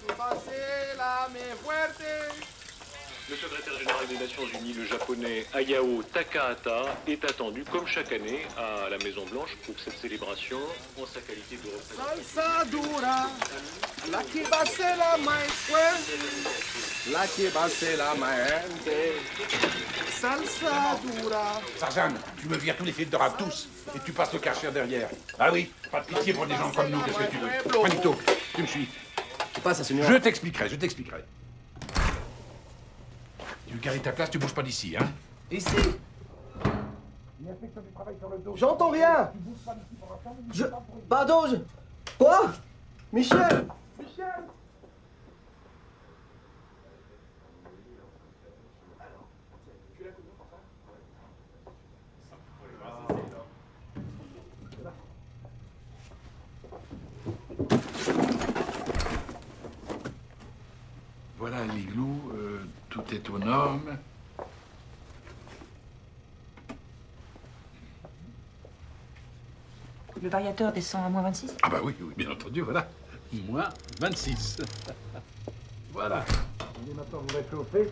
Passez la main fuerte. Le secrétaire général des Nations Unies, le japonais Hayao Takahata, est attendu comme chaque année à la Maison Blanche pour cette célébration en sa qualité de représentant. Salsa dura. La que passe la main fuerte. La que passe la main salsa dura. Tarzan, tu me vires tous les fils de rap, tous, et tu passes le karcher derrière. Ah oui, pas de pitié pour des gens comme nous, qu'est-ce que tu veux? Juanito, tu me suis. Je passe à señor. Je t'expliquerai. Tu gares ta place, tu bouges pas d'ici, hein? Ici. J'entends rien. Pardon, Quoi? Michel. Voilà l'igloo, tout est aux normes. Le variateur descend à moins 26. Ah bah oui, bien entendu, voilà. Moins 26. Voilà. On est maintenant vous réchauffer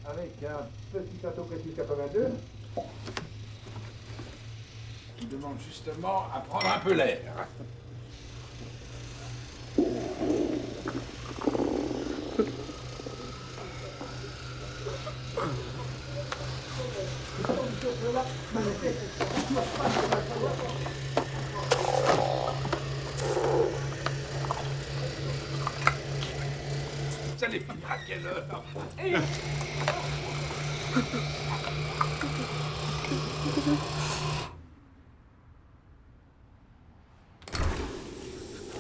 avec un petit plateau Petit 82. Qui demande justement à prendre un peu l'air. Vous allez finir à quelle heure?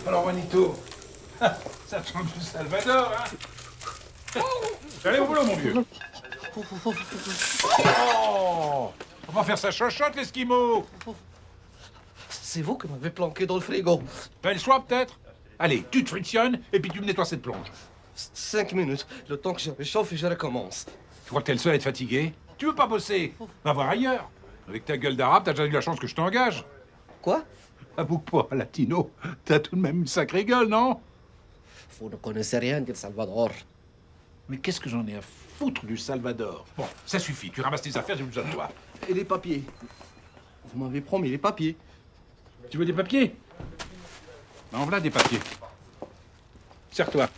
Alors, Juanito, ça te change du Salvador, hein? Allez au boulot, mon vieux. Oh! On va faire sa chochotte, l'Esquimau. C'est vous qui m'avez planqué dans le frigo. T'as le choix, peut-être? Allez, tu te frictionnes et puis tu me nettoies cette plonge. 5 minutes, le temps que je réchauffe et je recommence. Tu crois que t'es le seul à être fatigué? Tu veux pas bosser? Va voir ailleurs. Avec ta gueule d'arabe, t'as déjà eu la chance que je t'engage. Quoi? Avoue que pour un latino, t'as tout de même une sacrée gueule, non? Vous ne connaissez rien d'El Salvador. Mais qu'est-ce que j'en ai à foutre du Salvador? Bon, ça suffit, tu ramasses tes affaires, j'ai besoin de toi. Et les papiers? Vous m'avez promis les papiers. Tu veux des papiers? Ben, en voilà des papiers. Serre-toi.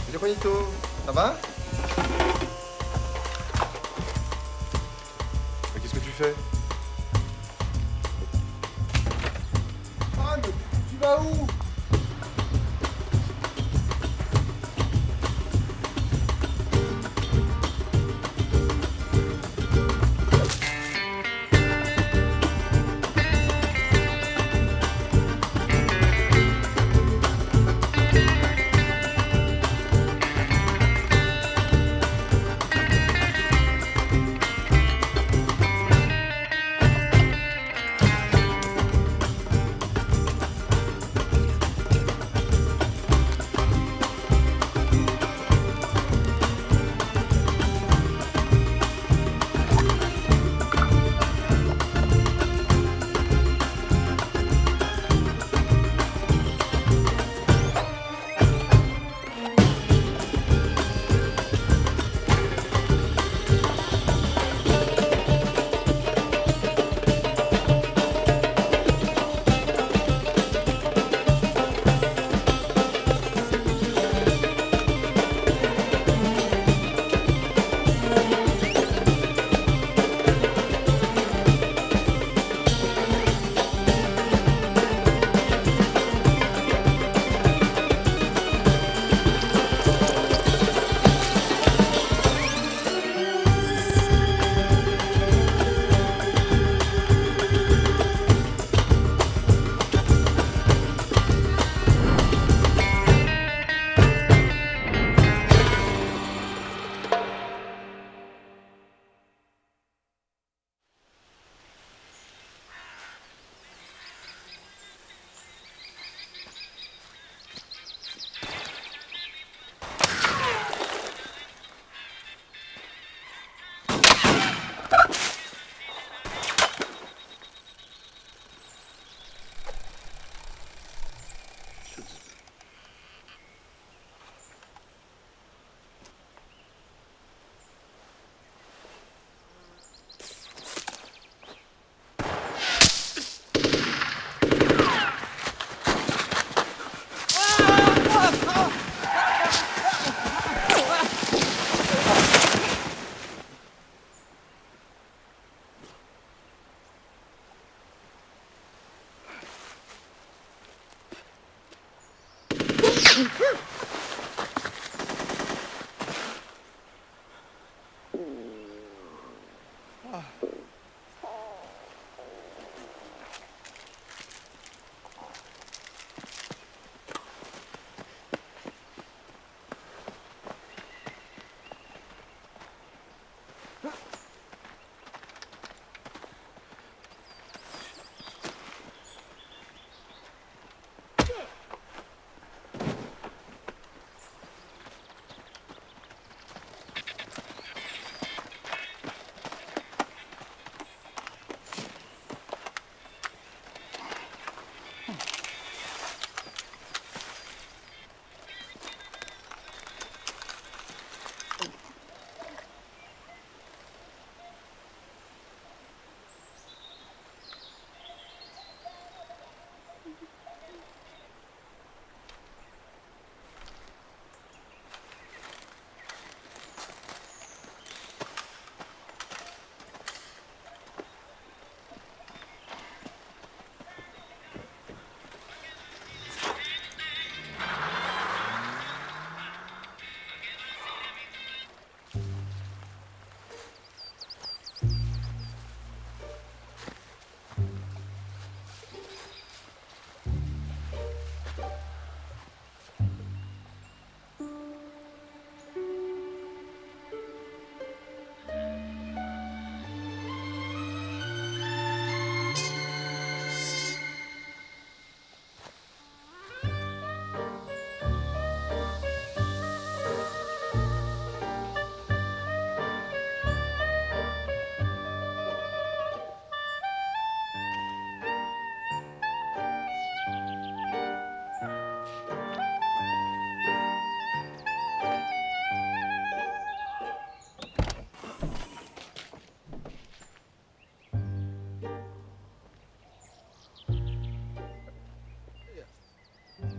Salut Juanito, ça va? Mais qu'est-ce que tu fais? Ah, mais tu vas où?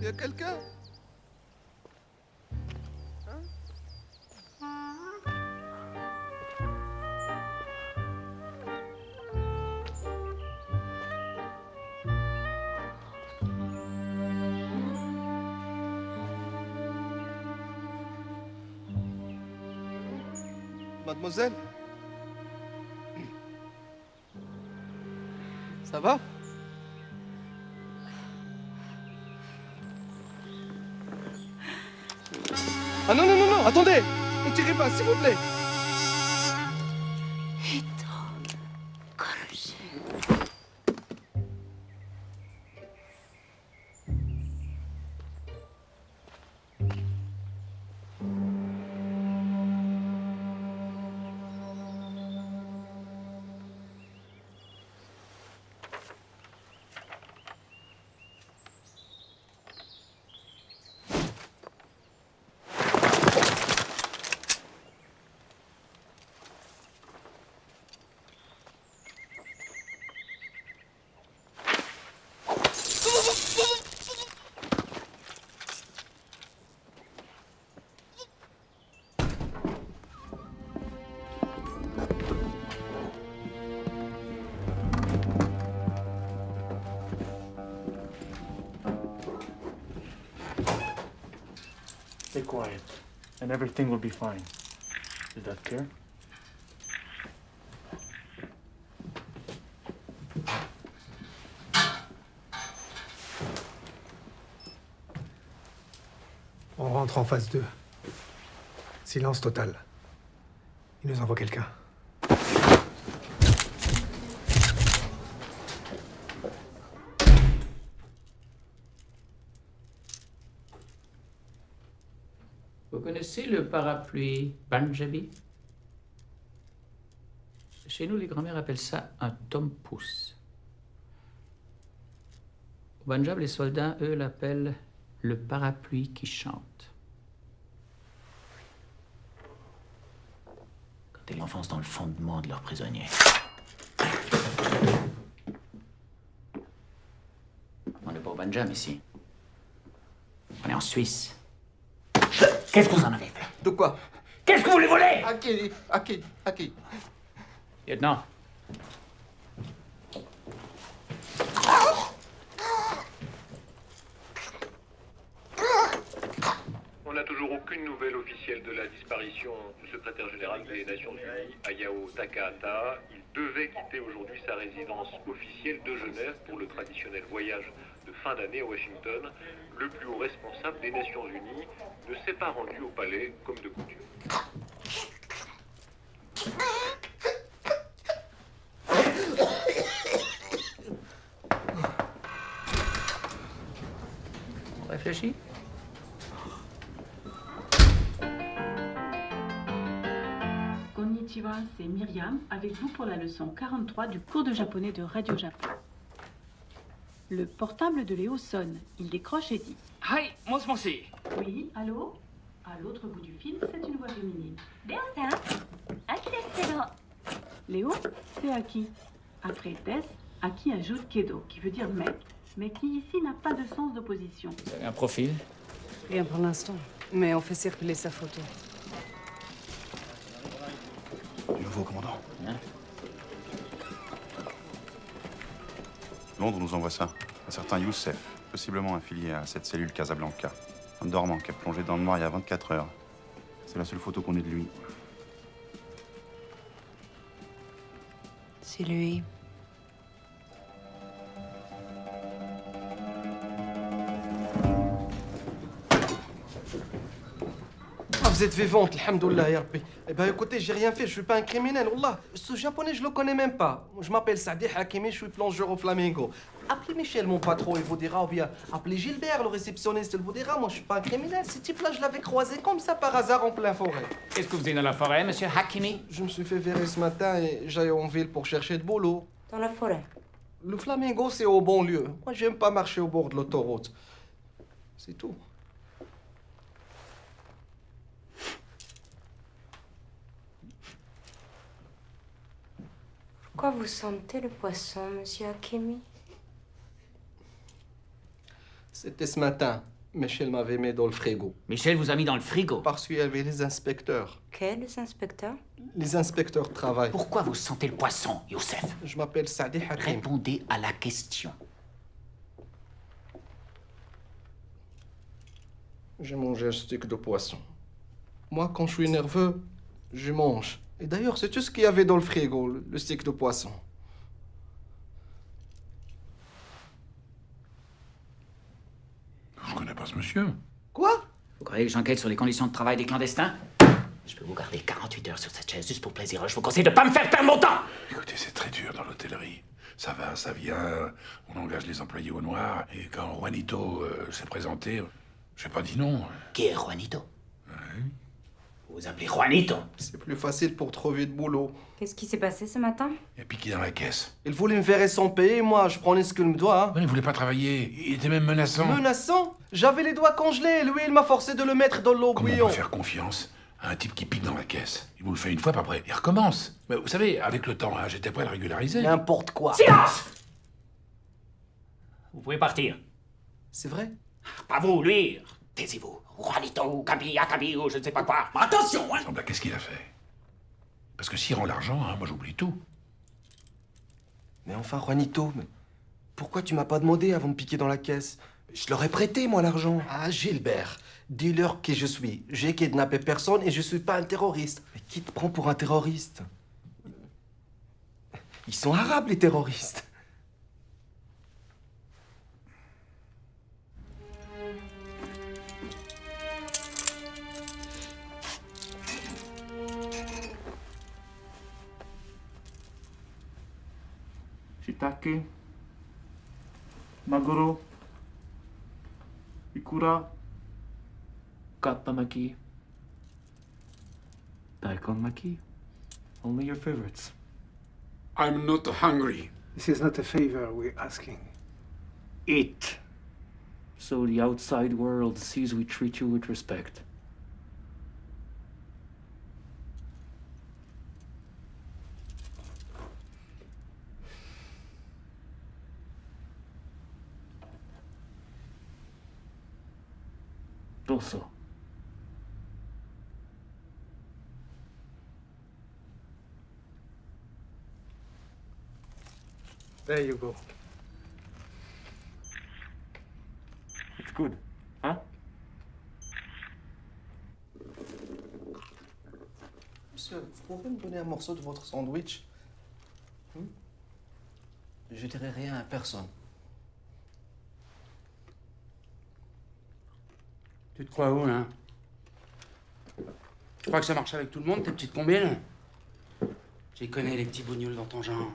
Y a quelqu'un? Mademoiselle? Ça va? Ah non, non, non, non, attendez! Ne tirez pas, s'il vous plaît! Stay quiet, and everything will be fine. Is that clear? On rentre en phase 2. Silence total. Il nous envoie quelqu'un. Vous connaissez le parapluie Punjabi? Chez nous, les grands-mères appellent ça un tom-pouce. Au Punjab, les soldats, eux, l'appellent le parapluie qui chante. Quand ils l'enfoncent dans le fondement de leurs prisonniers. On n'est pas au Punjab ici. On est en Suisse. Qu'est-ce que vous en avez fait? De quoi? Qu'est-ce que vous voulez voler? À qui? Lieutenant. aucune nouvelle officielle de la disparition du secrétaire général des Nations Unies, Hayao Takahata. Il devait quitter aujourd'hui sa résidence officielle de Genève pour le traditionnel voyage de fin d'année à Washington. Le plus haut responsable des Nations Unies ne s'est pas rendu au palais comme de coutume. Réfléchis. Konnichiwa, c'est Myriam, avec vous pour la leçon 43 du cours de japonais de Radio Japon. Le portable de Léo sonne. Il décroche et dit « Hi, moshi. Oui, allô ?» À l'autre bout du fil, c'est une voix féminine. Léo, c'est Aki. Après Des, Aki ajoute Kedo, qui veut dire mec, mais qui ici n'a pas de sens d'opposition. Vous avez un profil? Rien pour l'instant, mais on fait circuler sa photo. Du nouveau commandant. Hein? Londres nous envoie ça. Un certain Youssef, possiblement affilié à cette cellule Casablanca. Un dormant qui a plongé dans le noir il y a 24 heures. C'est la seule photo qu'on ait de lui. C'est lui. Vous êtes vivante, alhamdoulilah, ya Rabbi. Eh ben écoutez, j'ai rien fait, je suis pas un criminel, wallah. Ce japonais, je le connais même pas. Je m'appelle Saadi Hakimi, je suis plongeur au Flamingo. Appelez Michel, mon patron, il vous dira, ou bien appelez Gilbert, le réceptionniste, il vous dira. Moi, je suis pas un criminel. Ce type-là, je l'avais croisé comme ça par hasard en plein forêt. Qu'est-ce que vous faisiez dans la forêt, monsieur Hakimi? Je me suis fait virer ce matin et j'allais en ville pour chercher de boulot. Dans la forêt. Le Flamingo, c'est au bon lieu. Moi, j'aime pas marcher au bord de l'autoroute. C'est tout. Pourquoi vous sentez le poisson, monsieur Hakimi? C'était ce matin. Michel m'avait mis dans le frigo. Michel vous a mis dans le frigo. Parce qu'il y avait les inspecteurs. Quels inspecteurs? Les inspecteurs travaillent. Pourquoi vous sentez le poisson, Youssef? Je m'appelle Saadi Hakim. Répondez à la question. J'ai mangé un steak de poisson. Moi, quand je suis nerveux, je mange. Et d'ailleurs, c'est tout ce qu'il y avait dans le frigo, le steak de poisson. Je connais pas ce monsieur. Quoi? Vous croyez que j'enquête sur les conditions de travail des clandestins? Je peux vous garder 48 heures sur cette chaise juste pour plaisir. Je vous conseille de pas me faire perdre mon temps! Écoutez, c'est très dur dans l'hôtellerie. Ça va, ça vient, on engage les employés au noir, et quand Juanito s'est présenté, j'ai pas dit non. Qui est Juanito? Vous vous appelez Juanito? C'est plus facile pour trouver de boulot. Qu'est-ce qui s'est passé ce matin? Il a piqué dans la caisse. Il voulait me verrer sans payer, moi, je prenais ce qu'il me doit. Hein. Mais il voulait pas travailler, il était même menaçant. Menaçant? J'avais les doigts congelés, lui, il m'a forcé de le mettre dans l'eau Comment on bouillon. peut faire confiance à un type qui pique dans la caisse? Il vous le fait une fois, puis après, il recommence. Mais vous savez, avec le temps, hein, j'étais prêt à le régulariser. N'importe quoi. Silence! Vous pouvez partir. C'est vrai? Pas vous, lui. Taisez-vous. Juanito, Kabi, Akabi, ou je ne sais pas quoi. Attention, hein! Bah, qu'est-ce qu'il a fait? Parce que s'il rend l'argent, hein, moi j'oublie tout. Mais enfin, Juanito, mais pourquoi tu m'as pas demandé avant de piquer dans la caisse? Je leur ai prêté, moi, l'argent. Ah, Gilbert, dis-leur qui je suis. J'ai kidnappé personne et je suis pas un terroriste. Mais qui te prend pour un terroriste? Ils sont arabes, les terroristes. Shiitake, maguro, ikura, kattamaki, daikon maki. Only your favorites. I'm not hungry. This is not a favor we're asking. Eat. So the outside world sees we treat you with respect. Also. There you go. It's good, huh? pouvez me donner un morceau de votre sandwich? Je dirai rien à personne. Tu te crois où, hein? Tu crois que ça marche avec tout le monde, tes petites combines? J'y connais les petits bougnoules dans ton genre.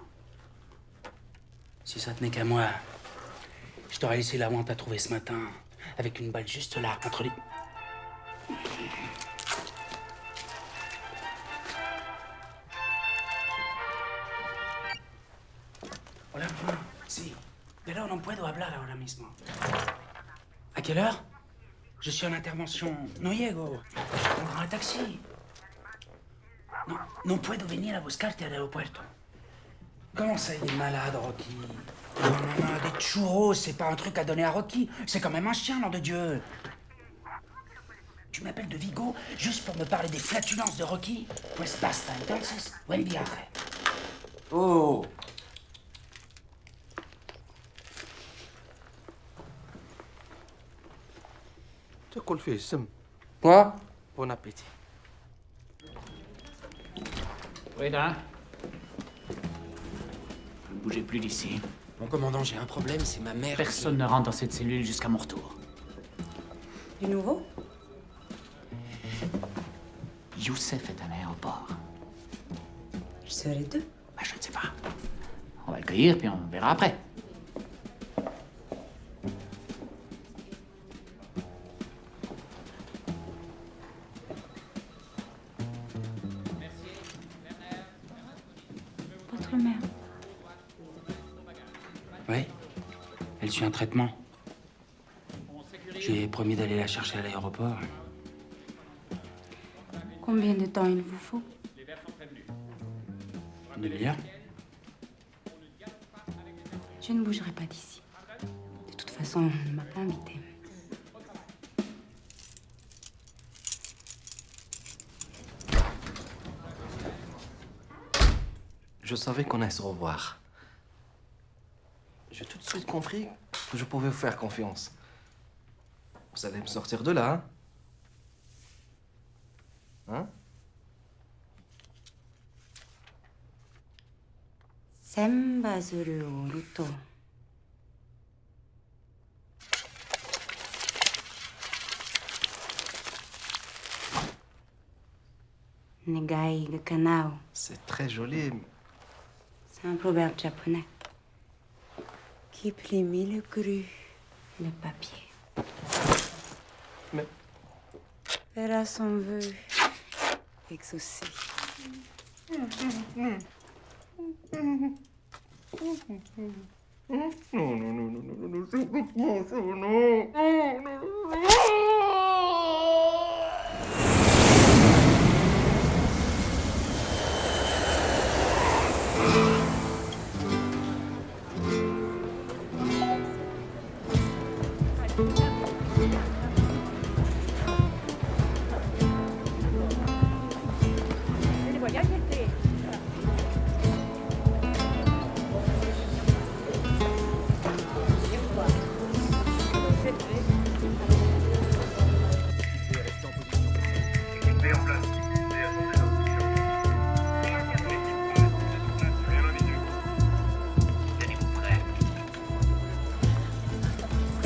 Si ça tenait qu'à moi, je t'aurais laissé la où t'as trouvé ce matin, avec une balle juste là, entre les... Hola, mamá. Sí, pero no puedo hablar ahora mismo. ¿A quelle heure? Je suis en intervention. No llego. Prendrò un taxi. No, no puedo venir a buscarte al aeropuerto. Comment ça, il est malade, Rocky? Non, non, non, des churros, c'est pas un truc à donner à Rocky. C'est quand même un chien, nom de Dieu. Tu m'appelles de Vigo juste pour me parler des flatulences de Rocky? Pues basta, entonces, buen viaje. Oh! تاكل فيه السم. Quoi? Bon appétit. Oui, là. Ne bougez plus d'ici. Mon commandant, j'ai un problème, c'est ma mère. Personne ne rentre dans cette cellule jusqu'à mon retour. Du nouveau? Youssef est à l'aéroport. Ils seraient deux. Bah, je ne sais pas. On va le cueillir, puis on verra après. Votre mère. Oui. Elle suit un traitement. Je lui ai promis d'aller la chercher à l'aéroport. Combien de temps il vous faut? Une demi-heure. Je ne bougerai pas d'ici. De toute façon, on ne m'a pas invité. Je savais qu'on allait se revoir. J'ai tout de suite compris que je pouvais vous faire confiance. Vous allez me sortir de là, hein? Sembazuru oruto. Negai ga kanao. C'est très joli. C'est un proverbe japonais qui plie le cru, le papier. Mais Verra son vœu exaucé.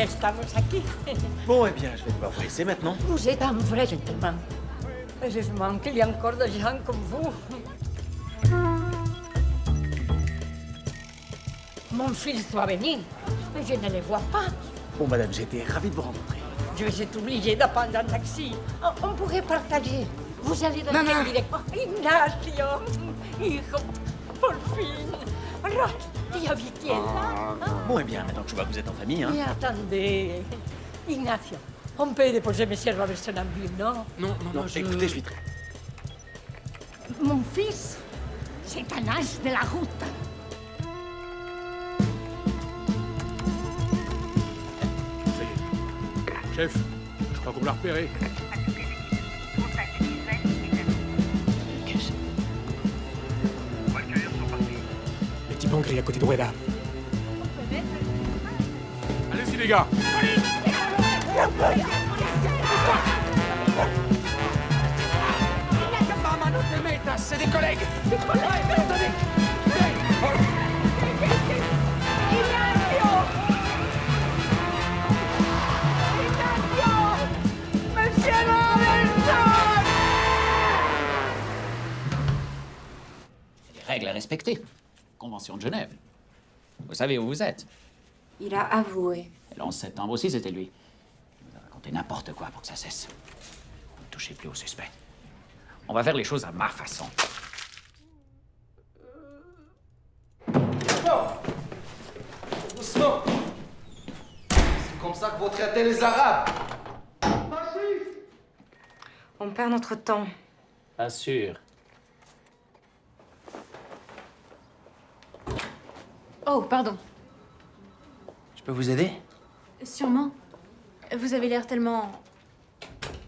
Estamos aquí. Bon, eh bien, je vais devoir vous laisser maintenant. Vous êtes un vrai gentleman. Heureusement qu'il y a encore des gens comme vous. Mon fils doit venir, mais je ne le vois pas. Bon, madame, j'étais ravi de vous rencontrer. Je vais être obligée de prendre un taxi. On pourrait partager. Vous allez dans quelle direction? Ignacio, hijo, por fin. Rocky, y Viquiela. Bon, eh bien, maintenant que je vois que vous êtes en famille, hein. Mais attendez, Ignacio, on peut déposer mes servants avec son avion, non? Non, écoutez, je suis très... Mon fils, c'est un as de la route. Ça y est. Chef, je crois qu'on l'a repéré. Le petit banque est à côté de Rueda. Allez-y, les gars. Mamma, non te metti Adas, c'est des collègues. Des collègues. Attendez. Monsieur Robinson! Les règles à respecter. Convention de Genève. Vous savez où vous êtes. Il a avoué. Et le 11 septembre aussi, c'était lui. Il nous a raconté n'importe quoi pour que ça cesse. Ne touchez plus au suspect. On va faire les choses à ma façon. Doucement. Doucement. C'est comme ça que vous traitez les Arabes. On perd notre temps. Pas sûr. Oh, pardon. Je peux vous aider? Sûrement. Vous avez l'air tellement...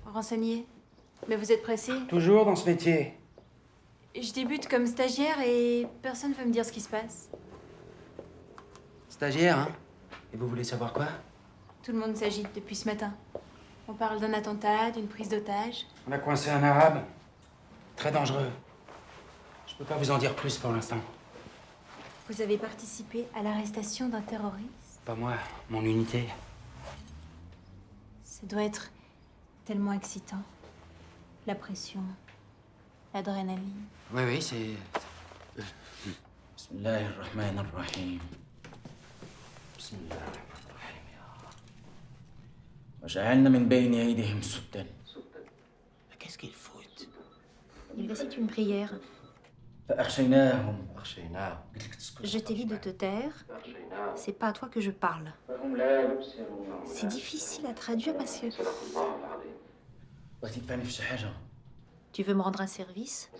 renseigné. Mais vous êtes pressé. Toujours dans ce métier. Je débute comme stagiaire et personne ne veut me dire ce qui se passe. Stagiaire, hein? Et vous voulez savoir quoi? Tout le monde s'agite depuis ce matin. On parle d'un attentat, d'une prise d'otage. On a coincé un arabe. Très dangereux. Je peux pas vous en dire plus pour l'instant. Vous avez participé à l'arrestation d'un terroriste. Pas moi, mon unité. Ça doit être tellement excitant. La pression, l'adrénaline. Oui, c'est... Bismillahirrahmanirrahim. Bismillahirrahmanirrahim, ya Rab. Waj'alna min bayni aydihim suddan. Mais qu'est-ce qu'ils foutent? Il récite une prière. فأغشيناهم. Je t'ai dit de te taire. C'est pas à toi que je parle. C'est difficile à traduire parce que... بغيتي تفهمي في شي حاجة؟ Tu veux me rendre un service?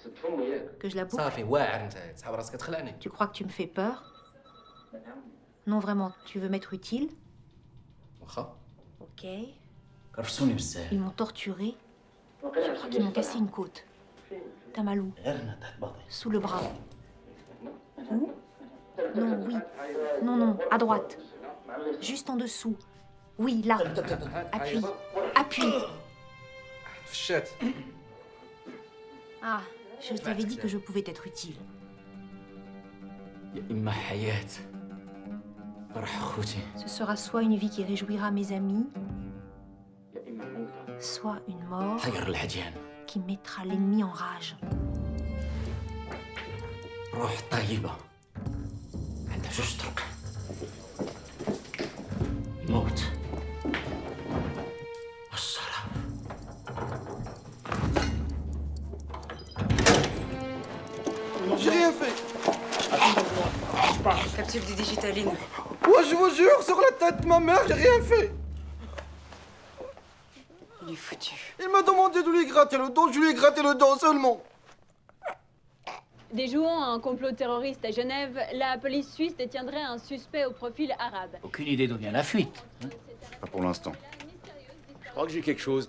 Que je la boucle? صافي واعر انت تسحب راسك تخلعني. Tu crois que tu me fais peur? Non, vraiment, tu veux m'être utile? واخا. Ok. كرفسوني بزاف. Ils m'ont torturé. Je crois qu'ils m'ont cassé une côte. T'as mal où? غير تحت باطي. Sous le bras. Où? Non, oui. Non, non, à droite. Juste en dessous. Oui, là. Appuie. Appuie. فشات. Ah, je t'avais dit que je pouvais t'être utile. يا إما حياة فرح أخوتي. Ce sera soit une vie qui réjouira mes amis, soit une mort حير العديان. qui mettra l'ennemi en rage. روح طيبة عندها جوج طرق. الموت والشراب. J'ai rien fait. Capsule du digitaline. Ouais, je vous jure, sur la tête de ma mère, j'ai rien fait. Il est foutu. Il m'a demandé de lui gratter le dos, je lui ai gratté le dos seulement. Déjouant un complot terroriste à Genève, la police suisse détiendrait un suspect au profil arabe. Aucune idée d'où vient la fuite. Pas pour l'instant. Je crois que j'ai quelque chose.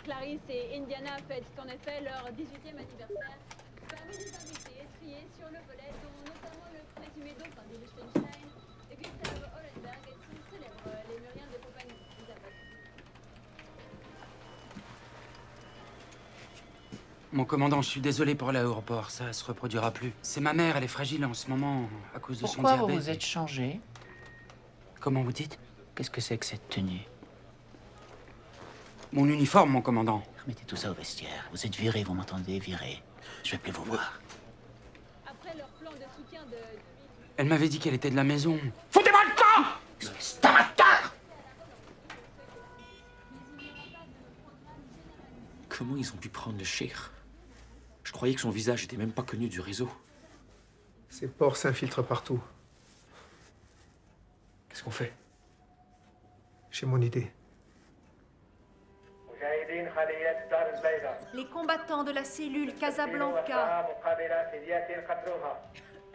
Clarisse et Indiana fêtent en effet leur 18e anniversaire. Parmi les invités étriés sur le volet, dont notamment le présumé dauphin du Liechtenstein, Gustav Hollenberg et son célèbre lémurien de compagnie. Mon commandant, je suis désolé pour l'aéroport, ça se reproduira plus. C'est ma mère, elle est fragile en ce moment à cause de son Pourquoi diabète. vous vous êtes changé? Comment vous dites? Qu'est-ce que c'est que cette tenue? Mon uniforme, mon commandant. Remettez tout ça au vestiaire. Vous êtes viré, vous m'entendez? Viré. Je vais plus vous voir. Après leur plan de soutien de... Elle m'avait dit qu'elle était de la maison. Foutez-moi le camp! Espèce d'amateur! Comment ils ont pu prendre le cheikh? Je croyais que son visage était même pas connu du réseau. Ces porcs s'infiltrent partout. Qu'est-ce qu'on fait? J'ai mon idée. Les combattants de la cellule Casablanca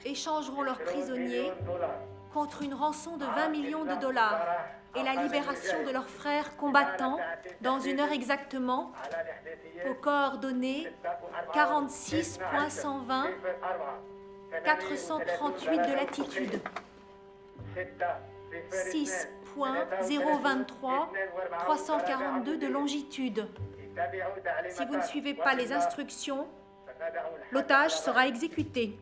échangeront leurs prisonniers contre une rançon de 20 millions de dollars et la libération de leurs frères combattants dans une heure exactement aux coordonnées 46.120 438 de latitude. 6.023 342 de longitude. Si vous ne suivez pas les instructions, l'otage sera exécuté.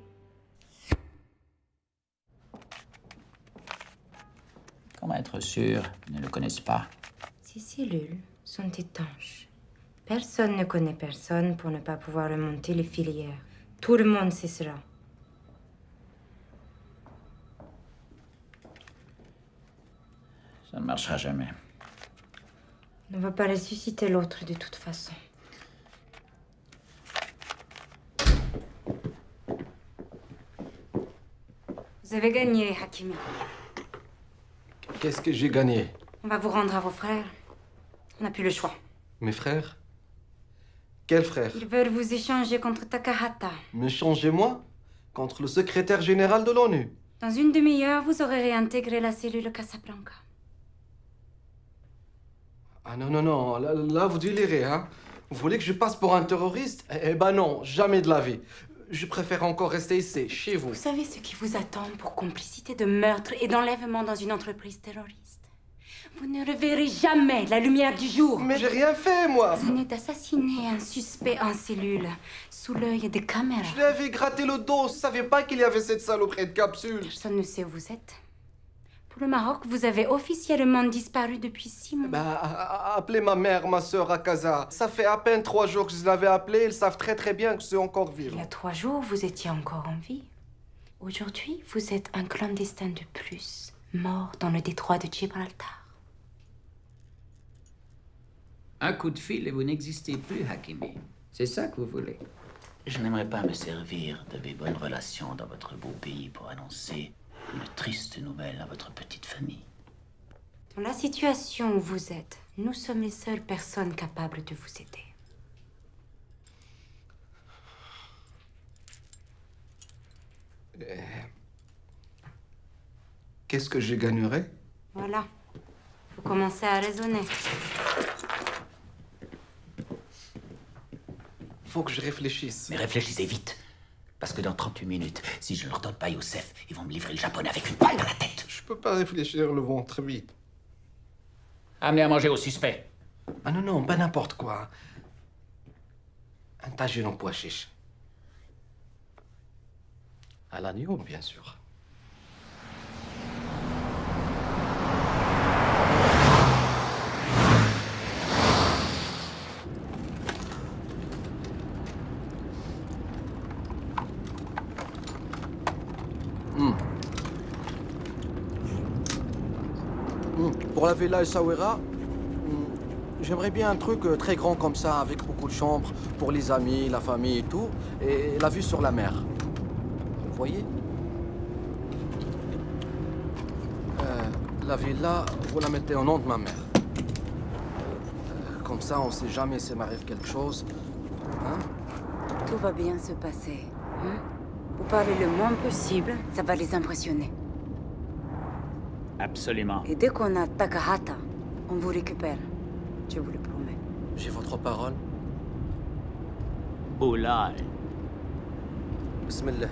Comment être sûr qu'ils ne le connaissent pas? Ces cellules sont étanches. Personne ne connaît personne pour ne pas pouvoir remonter les filières. Tout le monde cessera. Ça ne marchera jamais. On ne va pas ressusciter l'autre de toute façon. Vous avez gagné, Hakimi. Qu'est-ce que j'ai gagné? On va vous rendre à vos frères. On n'a plus le choix. Mes frères? Quels frères? Ils veulent vous échanger contre Takahata. M'échangez-moi contre le secrétaire général de l'ONU. Dans une demi-heure, vous aurez réintégré la cellule Casablanca. Ah non, non, non, là vous délirez, hein? Vous voulez que je passe pour un terroriste? Eh ben non, jamais de la vie. Je préfère encore rester ici, chez vous. Vous savez ce qui vous attend pour complicité de meurtre et d'enlèvement dans une entreprise terroriste? Vous ne reverrez jamais la lumière du jour. Mais j'ai rien fait, moi. Vous venez d'assassiner un suspect en cellule, sous l'œil des caméras. Je lui avais gratté le dos, je savais pas qu'il y avait cette saloperie de capsule. Personne ne sait où vous êtes. Pour le Maroc, vous avez officiellement disparu depuis 6 mois. Bah, appelez ma mère, ma sœur à Casa. Ça fait à peine 3 jours que je l'avais appelée, ils savent très très bien que je suis encore vivant. Il y a 3 jours, vous étiez encore en vie. Aujourd'hui, vous êtes un clandestin de plus, mort dans le détroit de Gibraltar. Un coup de fil et vous n'existez plus, Hakimi. C'est ça que vous voulez? Je n'aimerais pas me servir de mes bonnes relations dans votre beau pays pour annoncer une triste nouvelle à votre petite famille. Dans la situation où vous êtes, nous sommes les seules personnes capables de vous aider. Qu'est-ce que je gagnerais? Voilà. Vous commencez à raisonner. Faut que je réfléchisse. Mais réfléchissez vite. Parce que dans 38 minutes, si je ne leur donne pas Youssef, ils vont me livrer le japonais avec une balle dans la tête. Je peux pas réfléchir le ventre vide. Amenez à manger au suspect. Ah non, non, pas n'importe quoi. Un tagine en pois chiche. À l'agneau, bien sûr. Pour la Villa Essaouira, j'aimerais bien un truc très grand comme ça, avec beaucoup de chambres, pour les amis, la famille et tout, et la vue sur la mer. Vous voyez? La villa, vous la mettez au nom de ma mère. Comme ça, on sait jamais s'il m'arrive quelque chose. Hein? Tout va bien se passer. Hein? Vous parlez le moins possible, ça va les impressionner. Absolument. Et dès qu'on a Takahata, on vous récupère. Je vous le promets. J'ai votre parole. Oulai. Bismillah.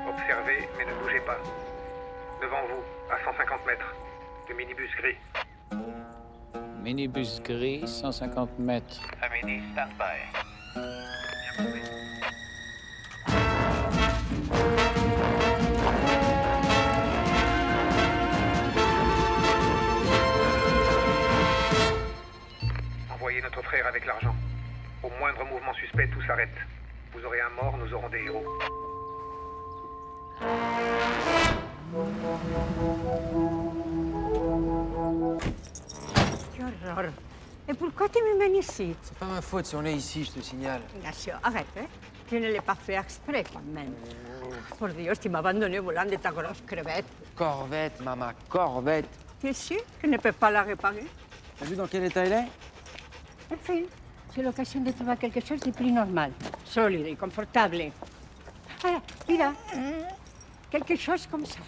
Observez, mais ne bougez pas. Devant vous, à 150 mètres, le minibus gris. Minibus gris, 150 mètres. Amélie, stand-by. Envoyez notre frère avec l'argent. Au moindre mouvement suspect, tout s'arrête. Vous aurez un mort, nous aurons des héros. Qué horror. pourquoi tu me mènes ici? C'est pas ma faute si on est ici, je te signale. Ignacio, arrête, hein. Je ne l'ai pas fait exprès, quand même. Por Dios, tu m'as abandonné au volant de ta grosse crevette. Corvette, maman, corvette. Tu es sûr que je ne peux pas la réparer? T'as vu dans quel état elle est? Enfin, c'est l'occasion de trouver quelque chose de plus normal, solide et confortable. Ah, mira, quelque chose comme ça.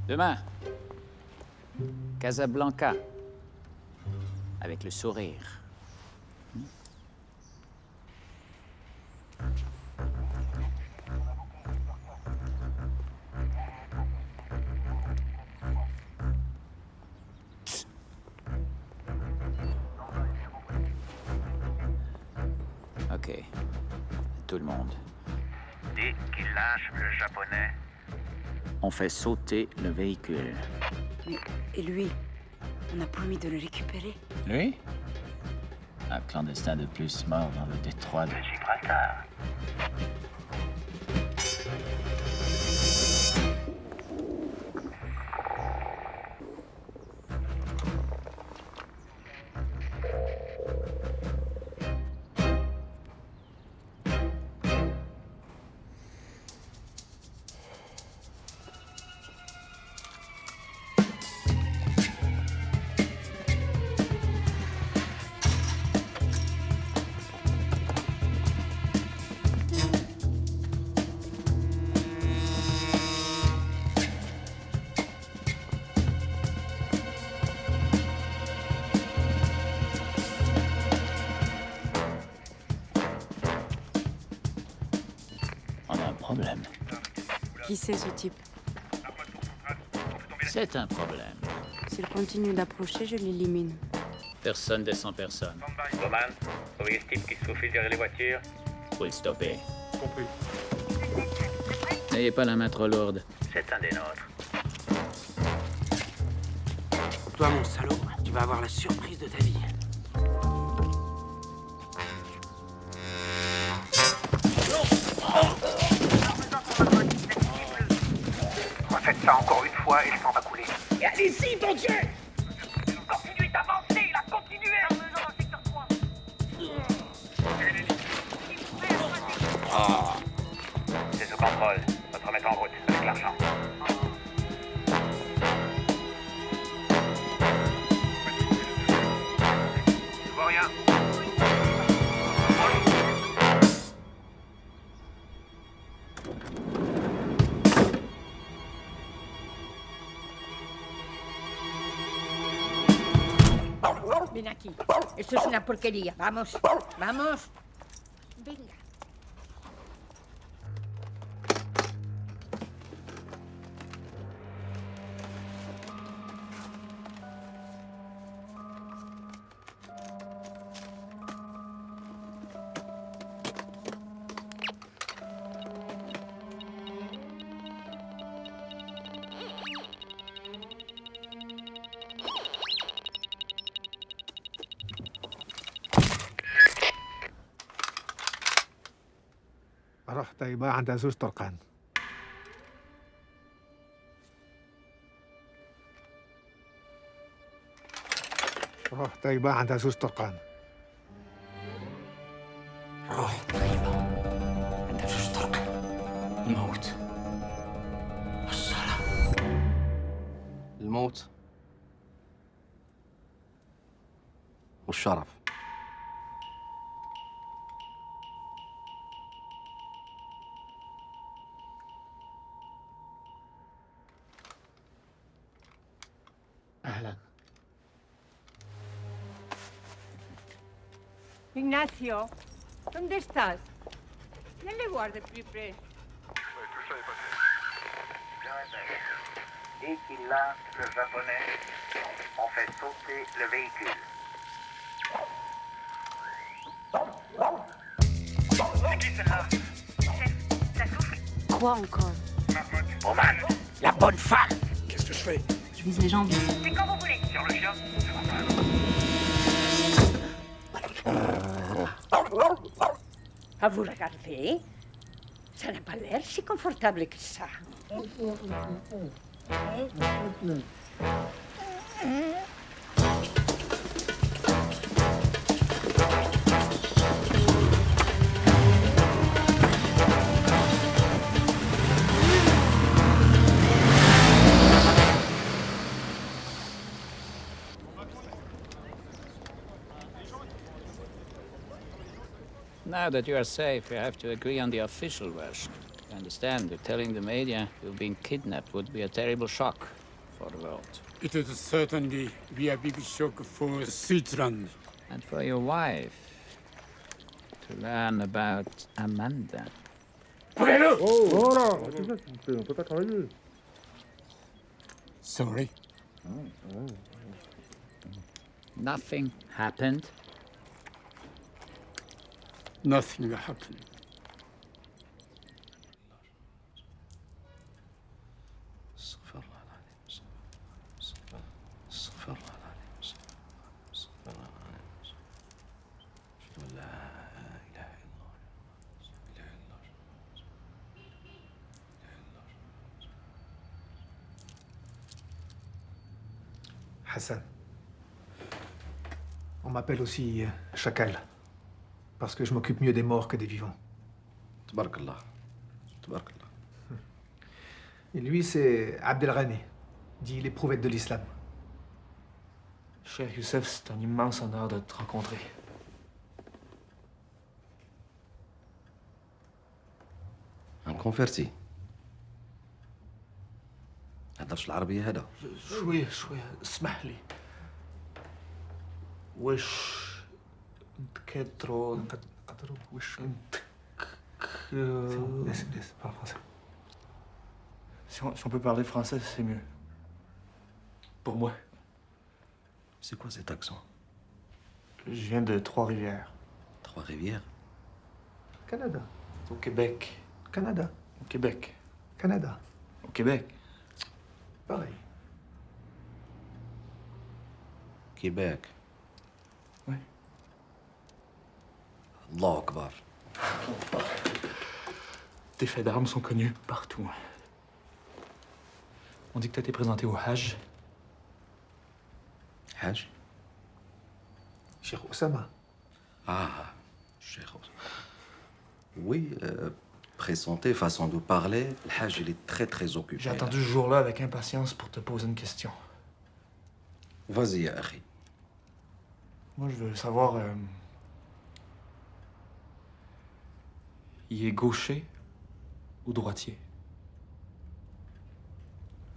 Demain, Casablanca, avec le sourire. Ok, tout le monde. Dès qu'il lâche le japonais, On fait sauter le véhicule. Mais, et lui? On a promis de le récupérer. Lui? Un clandestin de plus mort dans le détroit de Gibraltar. Problème. Qui c'est ce type? C'est un problème. S'il continue d'approcher, je l'élimine. Personne descend personne. Bowman, trouvez ce type qui se faufile derrière les voitures. Faut le stopper. Compris. N'ayez pas la main trop lourde. C'est un des nôtres. Toi, mon salaud, tu vas avoir la surprise de ta vie. Refaites ça encore une fois et le sang va couler. Et allez-y, bon Dieu! Continuez d'avancer, là, continuez! Dans le secteur 3. C'est sous contrôle. On va te remettre en route avec l'argent. Je vois rien. Ven aquí. Esto es una porquería. Vamos, vamos. Venga. رحت يبقى عند عزوز طرقان. رحت يبقى عند عزوز طرقان. روح طيبة عند عزوز طرقان. الموت والشرف. الموت والشرف. أهلا. Ignacio, ¿dónde estás? Viens voir de plus près. Dès qu'il lâche le japonais, on fait sauter le véhicule. C'est qui celle-là? Chef, ça souffle. Quoi encore? Bowman, La bonne femme! Qu'est-ce que je fais? Je vise les jambes. c'est quand vous voulez. Sur le chien. À vous regarder, ça n'a pas l'air si confortable que ça. Now that you are safe, you have to agree on the official version. You understand that telling the media you've been kidnapped would be a terrible shock for the world. It would certainly be a big shock for Switzerland. And for your wife to learn about Amanda. Sorry. Nothing happened. Nothing happened. Hassan. On m'appelle aussi Chacal. Parce que je m'occupe mieux des morts que des vivants. Tabarakallah. Tabarakallah. Et lui, c'est Abdelghani, dit l'éprouvette de l'islam. Cher Youssef, c'est un immense honneur de te rencontrer. Un converti. هدرش العربية هذا. شوية اسمح لي. وش كترو وش Laisse, parle français. Si on peut parler français, c'est mieux. Pour moi. C'est quoi cet accent? Je viens de Trois-Rivières. Trois-Rivières? Canada. Au Québec. Canada. Au Québec. Canada. Au Québec. Pareil. Québec. Oui. Allah Akbar. Tes faits d'armes sont connus partout. On dit que t'as été présenté au Hajj. Hajj? Cheikh Oussama. Ah, Cheikh Oussama. Oui, présenté, façon de parler, le Hajj, il est très occupé. J'ai attendu ce jour-là avec impatience pour te poser une question. Vas-y, ya akhi. Moi, je veux savoir... il est gaucher ou droitier?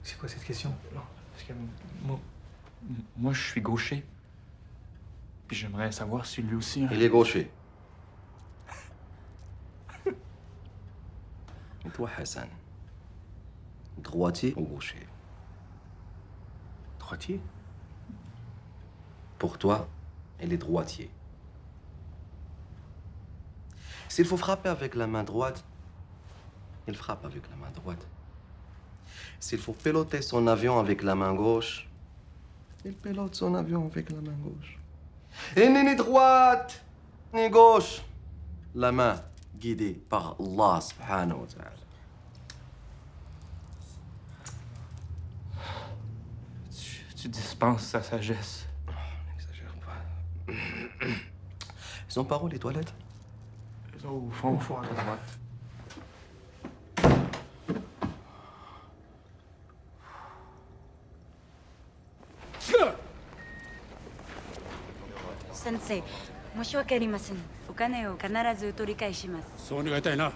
C'est quoi cette question? Non, parce que moi, je suis gaucher. Puis j'aimerais savoir si lui aussi... Il est gaucher. Et toi, Hassan? Droitier ou gaucher? Droitier? Pour toi, il est droitier. S'il faut frapper avec la main droite, il frappe avec la main droite. S'il faut piloter son avion avec la main gauche, il pilote son avion avec la main gauche. Et ni droite, ni gauche. La main guidée par Allah subhanahu wa ta'ala. Tu dispenses sa sagesse. N'exagère pas. Ils sont par où, les toilettes? Ils sont au fond, à droite. Sensei, 申し訳ありません。お金を必ず取り返します。そう願いたいな。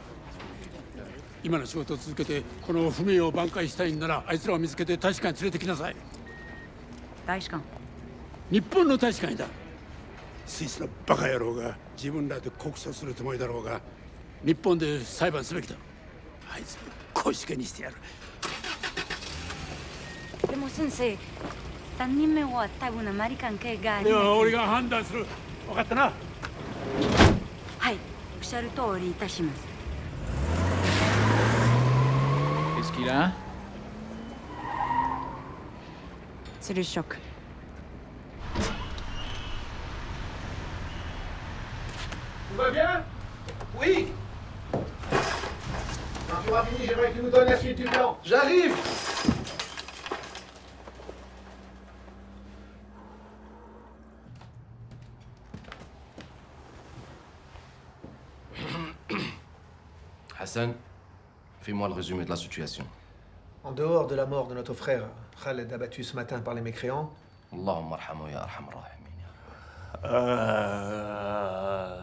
今の仕事を続けてこの不明を挽回したいんなら、あいつらを見つけて大使館に連れてきなさい。大使館？日本の大使館にだ。スイスのバカ野郎が自分らで告訴するつもりだろうが、日本で裁判すべきだ。あいつ小しけにしてやる。でも先生、3人目は多分アメリカン系があります。いや、俺が判断する。分かったな。はい、おっしゃる通りいたします。Qu'est-ce qu'il a? C'est le choc. Tout va bien? Oui. Quand tu auras fini, j'aimerais que tu nous donnes la suite du plan. J'arrive. Hassan, fais-moi le résumé de la situation. En dehors de la mort de notre frère, Khaled abattu ce matin par les mécréants, Allahumma arhamu ya arham rahimin.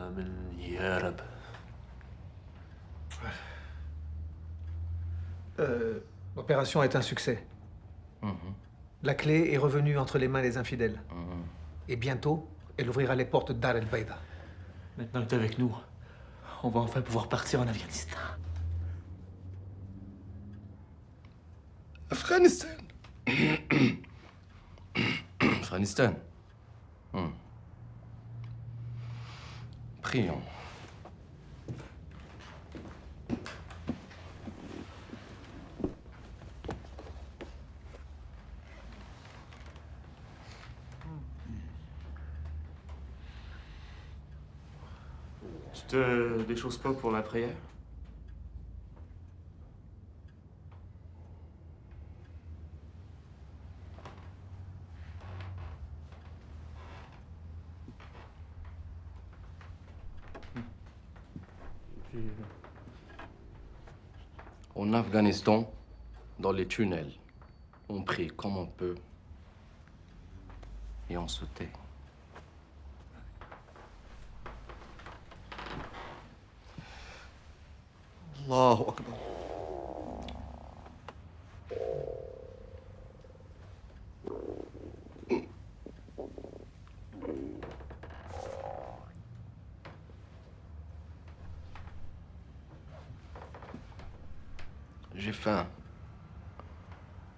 Amin ya Rab. l'opération est un succès. La clé est revenue entre les mains des infidèles. Et bientôt, elle ouvrira les portes d'Ar el-Baïda. Maintenant que t'es avec nous, on va enfin pouvoir partir en Afghanistan. Afghanistan. Afghanistan. Prions. Tu te déchausses pas pour la prière? En Afghanistan, dans les tunnels, on prie comme on peut et on se tait. Allahu Akbar. J'ai faim.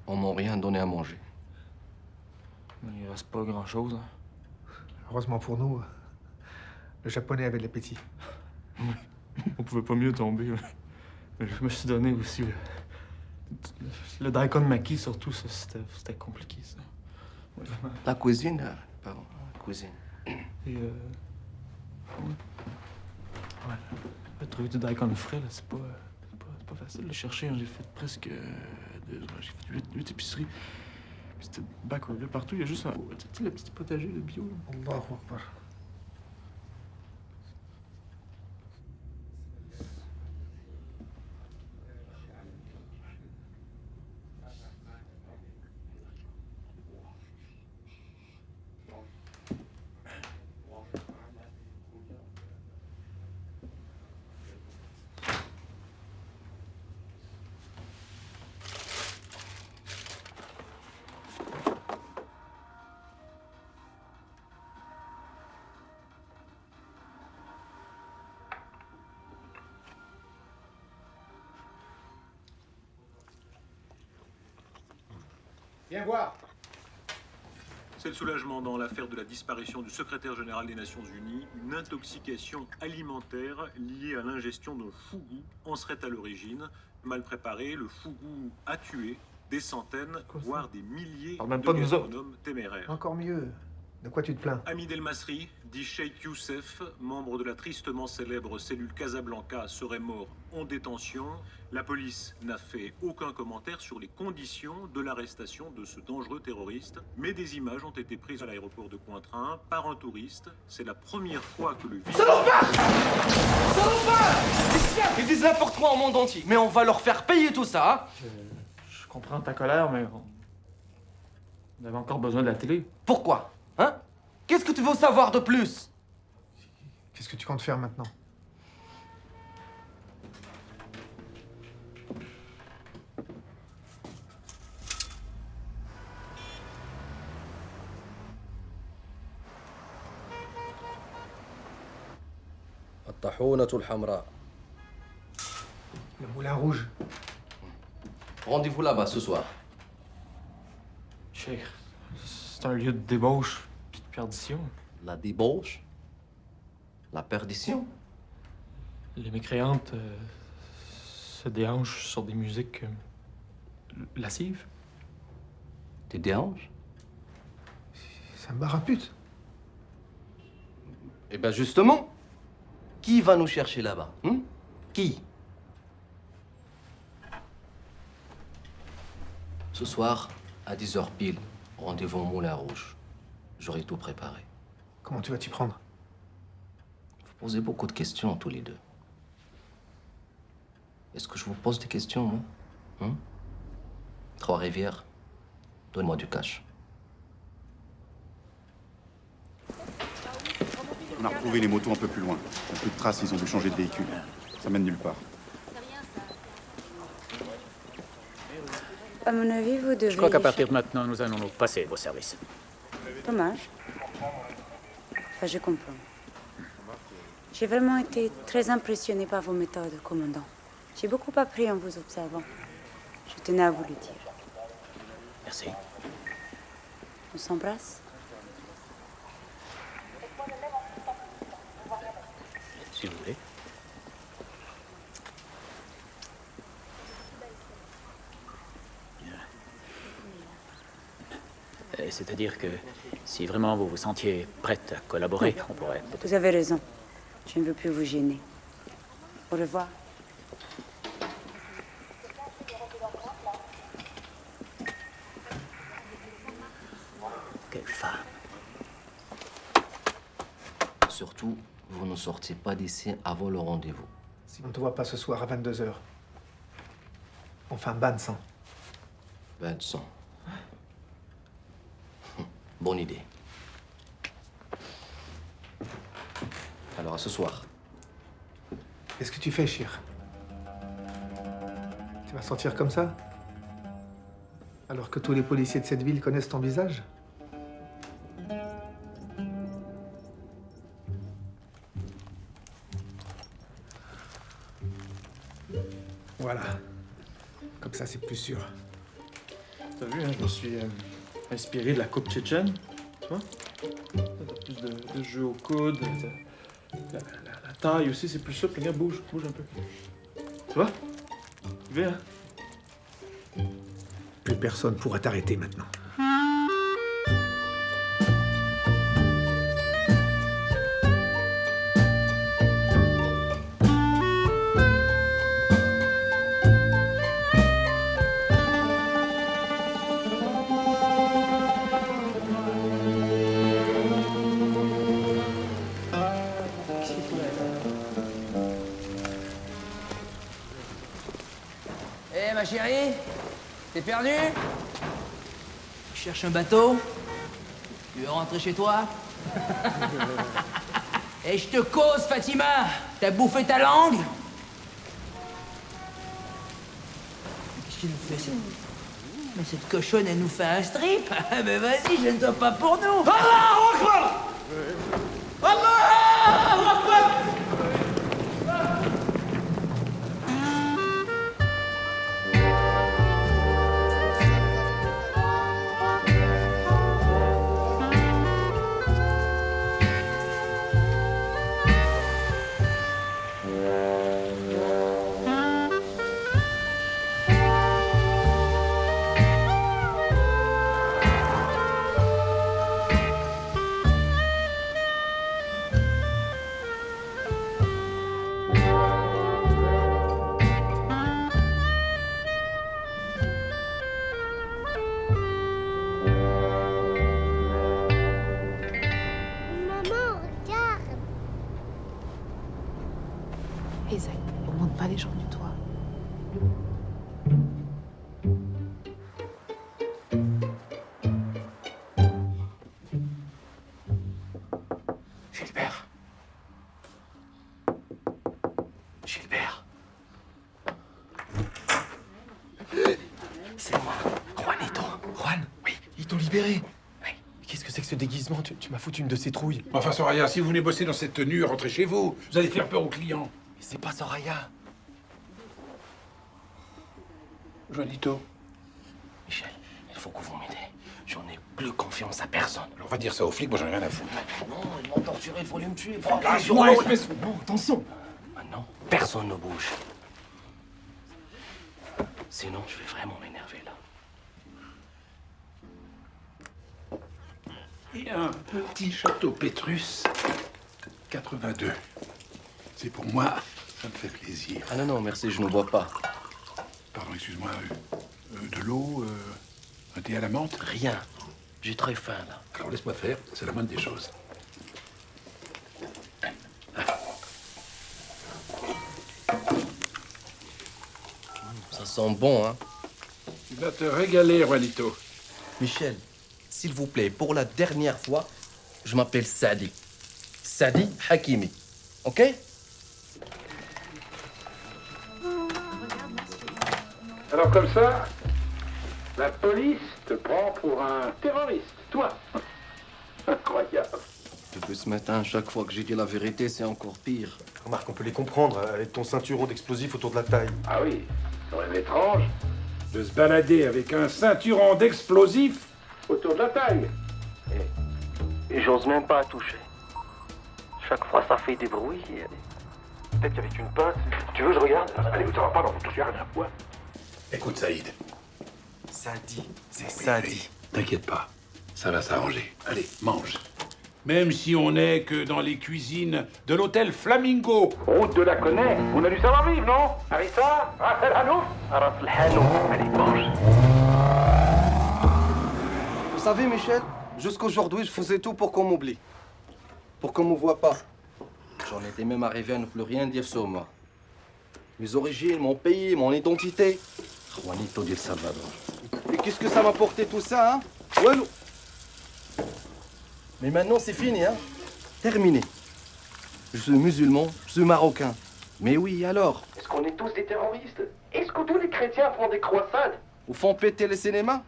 On m'a rien donné à manger. Il reste pas grand-chose. Heureusement pour nous, le japonais avait de l'appétit. On pouvait pas mieux tomber. Mais je me suis donné aussi. Le daikon maki, surtout, ça, c'était compliqué, ça. Ouais, vraiment. La cuisine, pardon, la cuisine. Et ouais. Trouver du daikon frais, là, c'est pas facile de le chercher. Hein. J'ai fait presque 2 heures. J'ai fait 8 épiceries. C'était backward. Là, partout, il y a juste un... Tu sais, le petit potager, le bio. Allahu Akbar. Viens voir. C'est le soulagement dans l'affaire de la disparition du secrétaire général des Nations Unies. Une intoxication alimentaire liée à l'ingestion d'un fougou en serait à l'origine. Mal préparé, le fougou a tué des centaines, voire des milliers de gastronomes téméraires. Encore mieux. De quoi tu te plains? Hamid El Masri, dit Cheikh Youssef, membre de la tristement célèbre cellule Casablanca, serait mort en détention. La police n'a fait aucun commentaire sur les conditions de l'arrestation de ce dangereux terroriste, mais des images ont été prises à l'aéroport de Cointrin par un touriste. C'est la première fois que le... Salopard! Salopard! Ils disent n'importe quoi au monde entier, mais on va leur faire payer tout ça, hein? Je comprends ta colère, mais on avait encore besoin de la télé. Pourquoi? Hein? Qu'est-ce que tu veux savoir de plus? Qu'est-ce que tu comptes faire maintenant? الطاحونة الحمراء. Le moulin rouge. Rendez-vous là-bas ce soir. Cheikh, c'est un lieu de débauche puis de perdition. La débauche? La perdition? Les mécréantes se déhanchent sur des musiques lascives. Des déhanches? C'est un bar à pute. Eh ben justement, Qui va nous chercher là-bas? Qui? Ce soir, à 10h pile, rendez-vous au Moulin Rouge. J'aurai tout préparé. Comment tu vas t'y prendre? Vous posez beaucoup de questions, tous les deux. Est-ce que je vous pose des questions, moi? Trois-Rivières, donne-moi du cash. On a retrouvé les motos un peu plus loin. Il n'y a plus de traces, ils ont dû changer de véhicule. Ça mène nulle part. À mon avis, vous devez... Je crois qu'à partir de maintenant, nous allons nous passer vos services. Dommage. Enfin, je comprends. J'ai vraiment été très impressionnée par vos méthodes, commandant. J'ai beaucoup appris en vous observant. Je tenais à vous le dire. Merci. On s'embrasse? Si vous voulez. C'est-à-dire que si vraiment vous vous sentiez prête à collaborer, on pourrait peut-être... Vous avez raison. Je ne veux plus vous gêner. Au revoir. Quelle femme. Surtout, vous ne sortez pas d'ici avant le rendez-vous. Si on ne te voit pas ce soir à 22h, on fait un bain de sang. Bain de sang. Bonne idée. Alors, à ce soir. Qu'est-ce que tu fais, Shir? Tu vas sortir comme ça? Alors que tous les policiers de cette ville connaissent ton visage? Voilà. Comme ça, c'est plus sûr. T'as vu, hein, je me suis inspiré de la coupe tchétchène, tu vois? T'as plus de jeu au coude, la taille aussi, c'est plus souple. Regarde, bouge un peu. Tu vois? Viens. Plus personne pourra t'arrêter maintenant. Eh, ma chérie, t'es perdue? Tu cherches un bateau? Tu veux rentrer chez toi? Et je te cause, Fatima! T'as bouffé ta langue? Qu'est-ce qu'il nous fait, ça? Mais cette cochonne, elle nous fait un strip? Mais vas-y, gêne-toi pas pour nous! Allah Akbar! Allah Akbar! Maman, regarde. Isaac, on monte pas les gens du toit. Gilbert. Gilbert. C'est moi, Juanito. Juan, oui, ils t'ont libéré. Oui. Qu'est-ce que c'est que ce déguisement? Tu m'as foutu une de ces trouilles. Enfin, Soraya, si vous venez bosser dans cette tenue, rentrez chez vous. Vous allez faire peur aux clients. Mais c'est pas Soraya. Juanito. Michel, il faut que vous m'aidez. J'en ai plus confiance à personne. Alors, on va dire ça aux flics, moi j'en ai rien à foutre. Non, ils m'ont torturé, il faut aller me tuer. Oh, lâche-moi, espèce... Non, attention. Maintenant, personne ne bouge. Sinon, je vais vraiment m'énerver, là. Et un petit château Pétrus, 82. C'est pour moi, ça me fait plaisir. Ah non, non, merci, je ne bois pas. Pardon, excuse-moi. De l'eau, un thé à la menthe? Rien. J'ai très faim, là. Alors laisse-moi faire, c'est la moindre des choses. Ça sent bon, hein. Tu vas te régaler, Juanito. Michel, s'il vous plaît, pour la dernière fois, je m'appelle Sadi. Sadi Hakimi. OK? Alors comme ça, la police te prend pour un terroriste, toi. Incroyable. Depuis ce matin, chaque fois que j'ai dit la vérité, c'est encore pire. Remarque, on peut les comprendre, avec ton ceinturon d'explosifs autour de la taille. Ah oui, c'est quand même étrange de se balader avec un ceinturon d'explosifs autour de la taille. Et j'ose même pas toucher. Chaque fois, ça fait des bruits. Peut-être qu'avec une pince... Tu veux, je regarde? Allez, ça va pas dans ton dossier, rien à voir. Écoute, Saïd. Sadi, c'est Oui, Sadi. oui, t'inquiète pas, ça va s'arranger. Allez, mange. Même si on n'est que dans les cuisines de l'hôtel Flamingo, route de la Connaît, on a du savoir-vivre, non? Harissa? Ras El Hanouf? Ras El Hanouf. Allez, mange. Vous savez, Michel, jusqu'aujourd'hui, je faisais tout pour qu'on m'oublie. Pour qu'on me voit pas. J'en étais même arrivé à ne plus rien dire sur moi. Mes origines, mon pays, mon identité. Juanito del Salvador. Et qu'est-ce que ça m'a porté tout ça, hein? Ouais, non. Mais maintenant, c'est fini, hein? Terminé. Je suis musulman, je suis marocain. Mais oui, alors? Est-ce qu'on est tous des terroristes? Est-ce que tous les chrétiens font des croisades? Ou font péter les cinémas?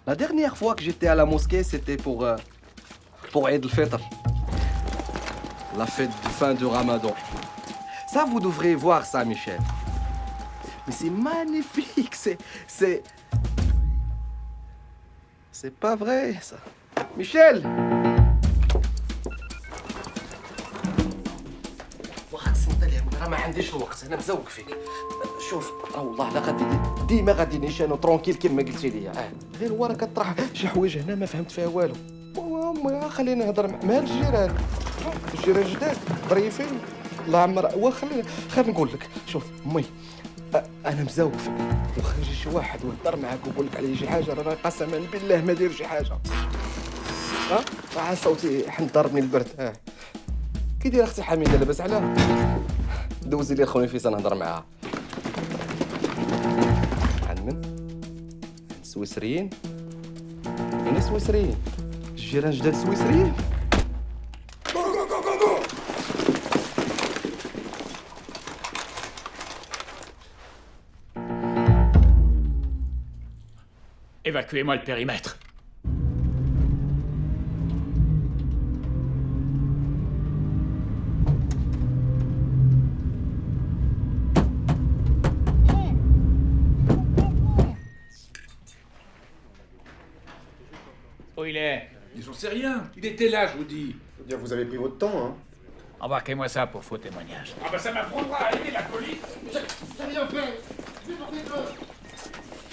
La dernière fois que j'étais à la mosquée, c'était pour Eid al-Fitr. La fête de fin du Ramadan. Ça, vous devrez voir ça, Michel. Mais c'est magnifique, c'est pas vrai, ça. Michel! انا ما عنديش الوقت انا مزوق فيك شوف والله لا غادي ديما غادي نيشان ترونكيل كما قلتي لي غير هو راه كطرح شي حوايج هنا ما فهمت فيها والو خلينا نهضر مع الجيران جداد ظريفين الله عمر خلينا نقول لك شوف مي انا مزوق فيك واخا يجي شي واحد ويهضر معاك ويقول لك عليه شي حاجه رانا قسما بالله ما دير شي حاجه صوتي حنضربني البرد كي دايره اختي حميده لاباس عليها دوزي لي خويا فيصل نهضر معاها عند من سويسريين هنا سويسريين الجيران جداد سويسريين Évacuez-moi le périmètre. Où il est? J'en sais rien. Il était là, je vous dis. Faut dire que vous avez pris votre temps, hein. Embarquez-moi ça pour faux témoignage. Ah bah ça m'apprendra à aider la police. J'ai rien fait.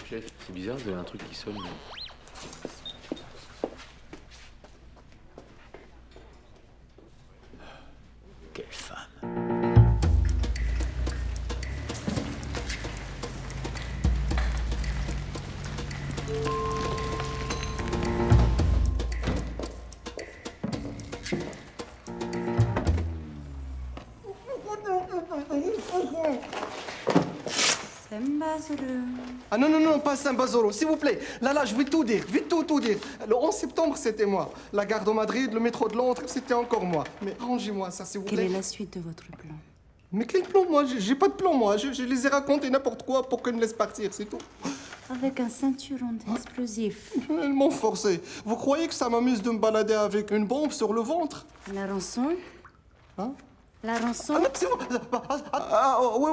Chef, c'est bizarre, vous avez un truc qui sonne. Quelle femme. Ah non, non, non, pas Saint-Bazoro, s'il vous plaît. Là, je vais tout dire, vite tout dire. Le 11 septembre, c'était moi. La gare de Madrid, le métro de Londres, c'était encore moi. Mais rangez-moi ça, s'il vous plaît. Quelle est la suite de votre plan? Mais quel plan, moi? J'ai pas de plan, moi. Je les ai racontés n'importe quoi pour qu'ils me laissent partir, c'est tout. Avec un ceinturon d'explosifs. Ils m'ont forcé. Vous croyez que ça m'amuse de me balader avec une bombe sur le ventre? La rançon? Hein? La rançon?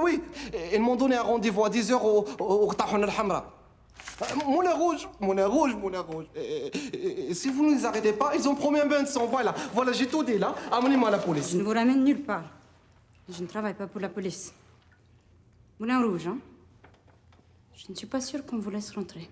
Oui. Ils m'ont donné un rendez-vous à 10h au Tahon al-Hamra. Moulin rouge. Et si vous ne les arrêtez pas, ils ont promis un bain de sang. Voilà, j'ai tout dit là. Amenez-moi à la police. Je ne vous ramène nulle part. Je ne travaille pas pour la police. Moulin rouge, hein? Je ne suis pas sûre qu'on vous laisse rentrer.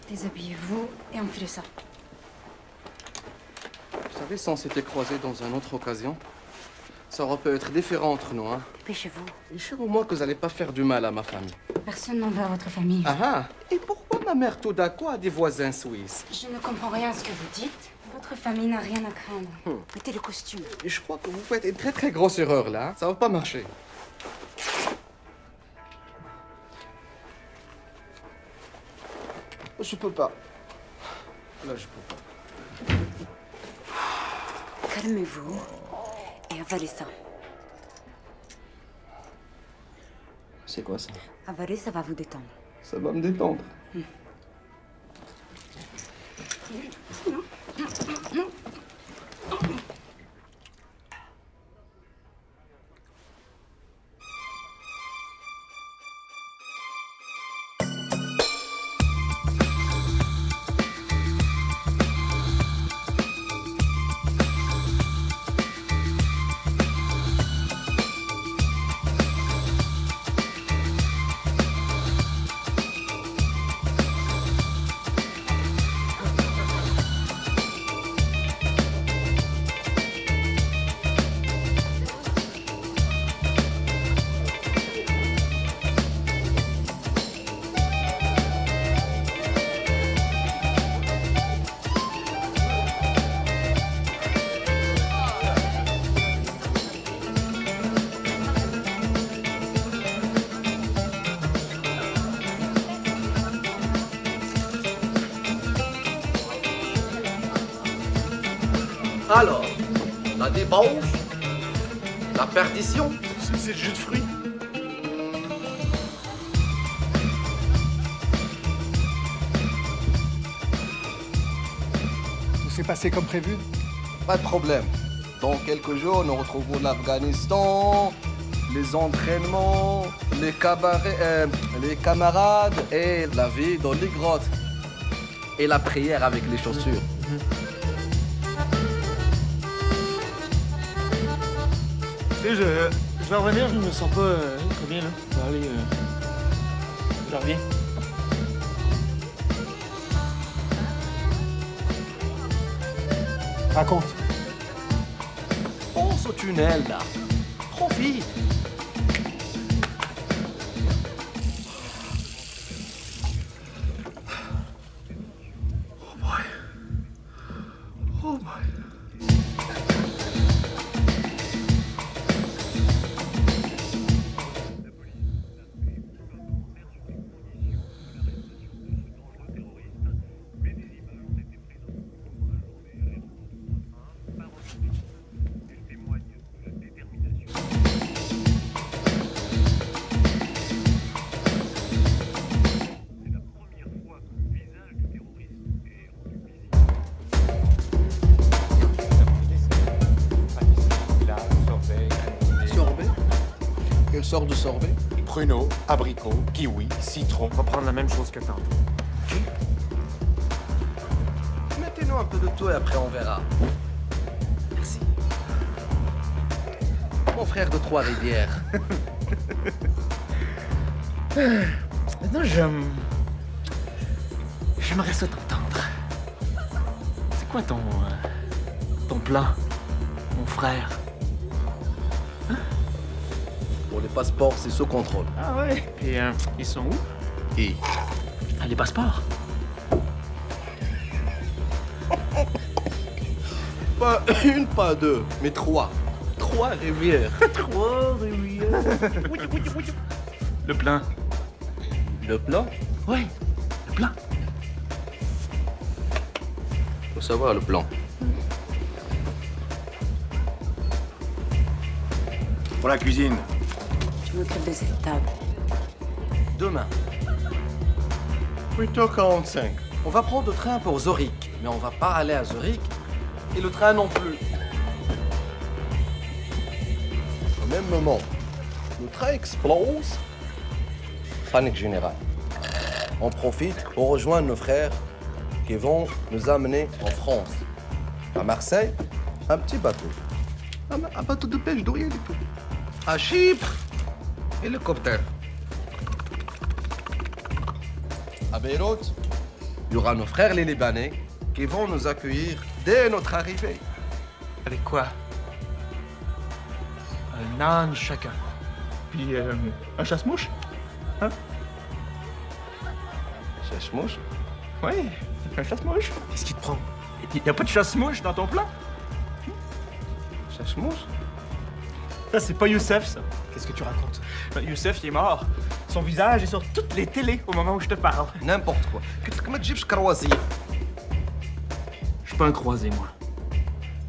Déshabillez-vous et enfilez ça. Vous savez, si on s'était croisés dans une autre occasion, ça aurait pu être différent entre nous, hein. Dépêchez-vous. Et sûr au moins que vous n'allez pas faire du mal à ma famille. Personne n'en veut à votre famille. Ah ah. Et pourquoi ma mère tout d'un coup a des voisins suisses? Je ne comprends rien à ce que vous dites. Votre famille n'a rien à craindre. Mettez le costume. Et je crois que vous faites une très très grosse erreur là, hein. Ça va pas marcher. Je peux pas. Là, je peux pas. Calmez-vous et avalez ça. C'est quoi ça? Avaler, ça va vous détendre. Ça va me détendre. Alors, la débauche, la perdition. C'est le jus de fruits. Tout s'est passé comme prévu? Pas de problème. Dans quelques jours, nous retrouvons l'Afghanistan, les entraînements, les cabarets, les camarades et la vie dans les grottes. Et la prière avec les chaussures. Tu sais, je vais revenir, je me sens pas très bien, là. Je vais aller... Je reviens. Raconte. Pense au tunnel, là. Profite. Oh boy. Oh boy. Sorbet? Quelle sorte de sorbet? Pruneau, abricot, kiwi, citron. On va prendre la même chose que tantôt. Mettez-nous un peu de tout et après on verra. Merci. Mon frère de Trois-Rivières. Maintenant, j'aimerais ça t'entendre. C'est quoi ton plan, mon frère? Pour les passeports, c'est sous contrôle. Ah ouais? Et ils sont où? Et les passeports? Pas une, pas deux, mais trois. Trois rivières. Trois rivières. Le plan. Le plan? Ouais, le plan. Faut savoir le plan. Pour la cuisine. Je m'occupe de cette table. Demain. 8h45. On va prendre le train pour Zurich, mais on va pas aller à Zurich. Et le train non plus. Au même moment, le train explose. Panique générale. On profite pour rejoindre nos frères qui vont nous amener en France. À Marseille, un petit bateau. Un bateau de pêche d'Orient et tout. À Chypre, hélicoptère. À Beyrouth, Il y aura nos frères les Libanais qui vont nous accueillir dès notre arrivée. Avec quoi? Un âne chacun. Puis un chasse-mouche? Hein? Chasse-mouche? Oui, un chasse-mouche. Qu'est-ce qui te prend? Il n'y a pas de chasse-mouche dans ton plan? Chasse-mouche? Ça, c'est pas Youssef, ça. Qu'est-ce que tu racontes? Youssef, il est mort. Son visage est sur toutes les télés au moment où je te parle. N'importe quoi. قلت لك ما تجيبش كرواسيه. Je suis pas un croisé, moi.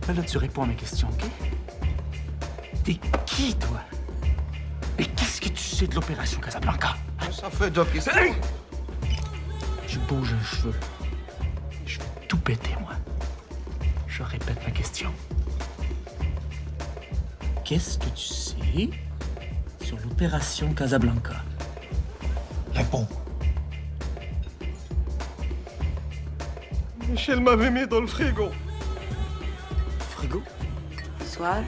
Là, tu réponds à mes questions, OK? T'es qui, toi? Et qu'est-ce que tu sais de l'opération Casablanca? Ça fait deux questions. Tu bouges un cheveu. Je vais tout péter, moi. Je répète ma question. Qu'est-ce que tu sais sur l'opération Casablanca? Réponds. Michel m'avait mis dans le frigo. Frigo? Bonsoir.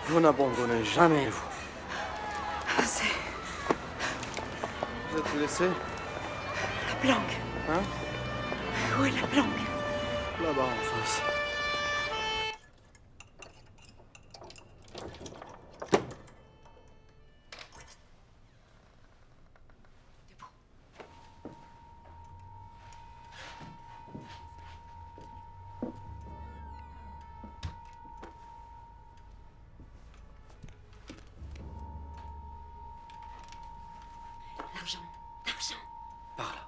Vous n'abandonnez jamais, vous. C'est Vous êtes blessé? la planque. Hein? Où est la planque? Là-bas, en face. L'argent. L'argent. Par là.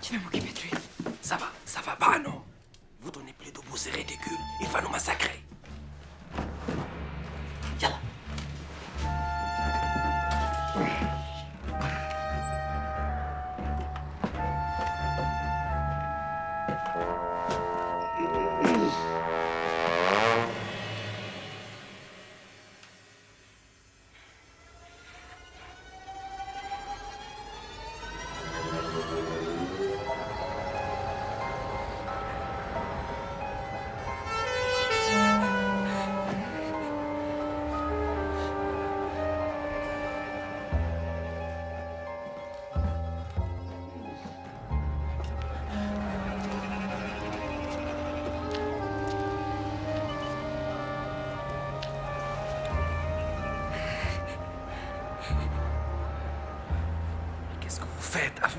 Tu vas m'occuper de lui. Ça va pas, non. Vous donnez plus de vous, c'est ridicule. Il va nous massacrer. Yalla.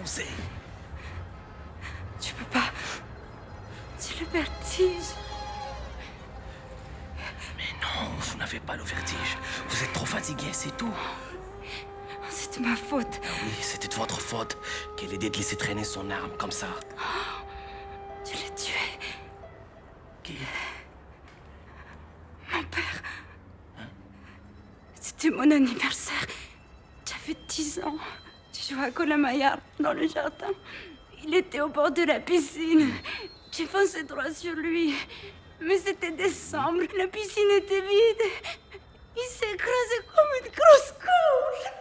Avancez. Tu peux pas. C'est le vertige. Mais non, vous n'avez pas le vertige. Vous êtes trop fatigué, c'est tout. C'est de ma faute. Oui, c'était de votre faute. Quelle idée de laisser traîner son arme comme ça. Tu l'as tué. Qui? Mon père. C'était mon anniversaire. J'avais 10 ans. Je jouais à Colamaillard dans le jardin. Il était au bord de la piscine. J'ai foncé droit sur lui. Mais c'était décembre. La piscine était vide. Il s'est écrasé comme une grosse couche.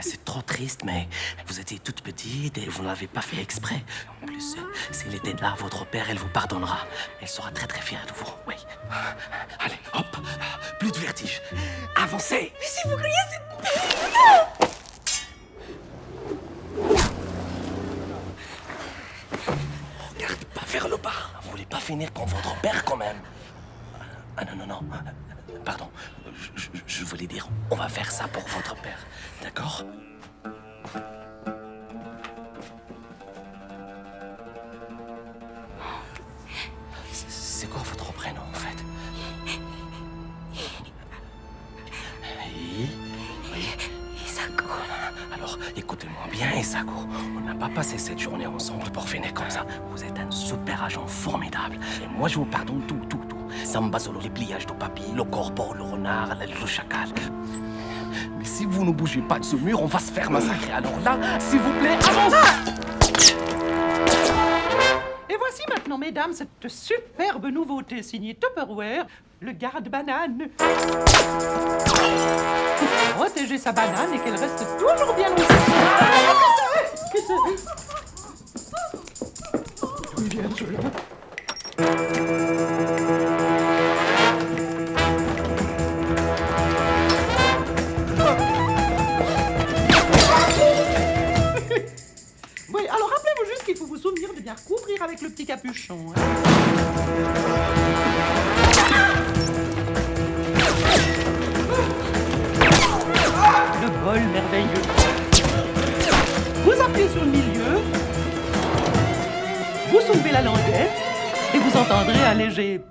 C'est trop triste, mais vous étiez toute petite et vous n'avez pas fait exprès. En plus, s'il était là, votre père, elle vous pardonnera. Elle sera très très fière de vous, oui. Allez, hop, plus de vertige. Avancez. Mais si vous criez, c'est... Regarde pas vers le bas. Vous voulez pas finir comme votre père, quand même. Ah non. Pardon. Je voulais dire, on va faire ça pour votre père. D'accord? C'est quoi votre prénom, en fait? Isako. Alors, écoutez-moi bien, Isako. On n'a pas passé cette journée ensemble pour finir comme ça. Vous êtes un super agent formidable. Et moi, je vous pardonne tout. Samba solo, les pliages de papier, le corbeau, le renard, le chacal. Mais si vous ne bougez pas de ce mur, on va se faire massacrer. Alors là, s'il vous plaît, avancez! Et voici maintenant, mesdames, cette superbe nouveauté signée Tupperware, le garde-banane. Pour protéger sa banane et qu'elle reste toujours bien aussi. D'où ils viennent, ceux-là? Oui, alors rappelez-vous juste qu'il faut vous souvenir de bien couvrir avec le petit capuchon. Hein. Le bol merveilleux. Vous appuyez sur le milieu, vous soulevez la languette et vous entendrez un léger...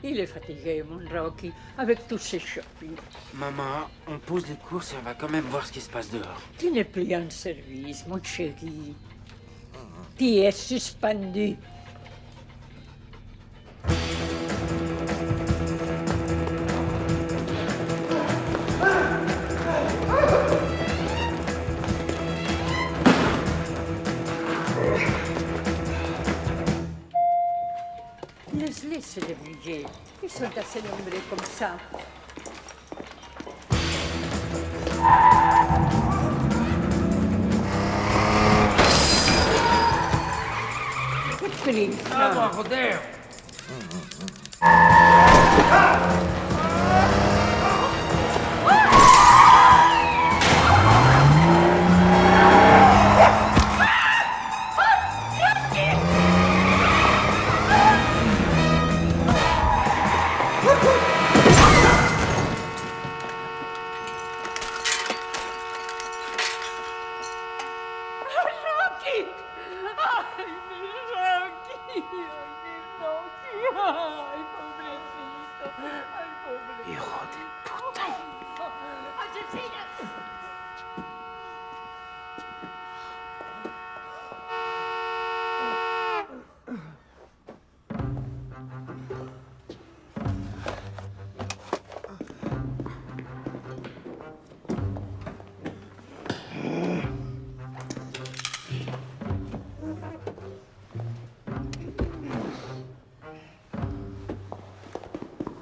Il est fatigué, mon Rocky, avec tous ces shopping. Maman, on pose les courses et on va quand même voir ce qui se passe dehors. Tu n'es plus en service, mon chéri. Tu es suspendu. Laisse-les se débrouiller. Ils sont assez nombreux comme ça. Ah, joder!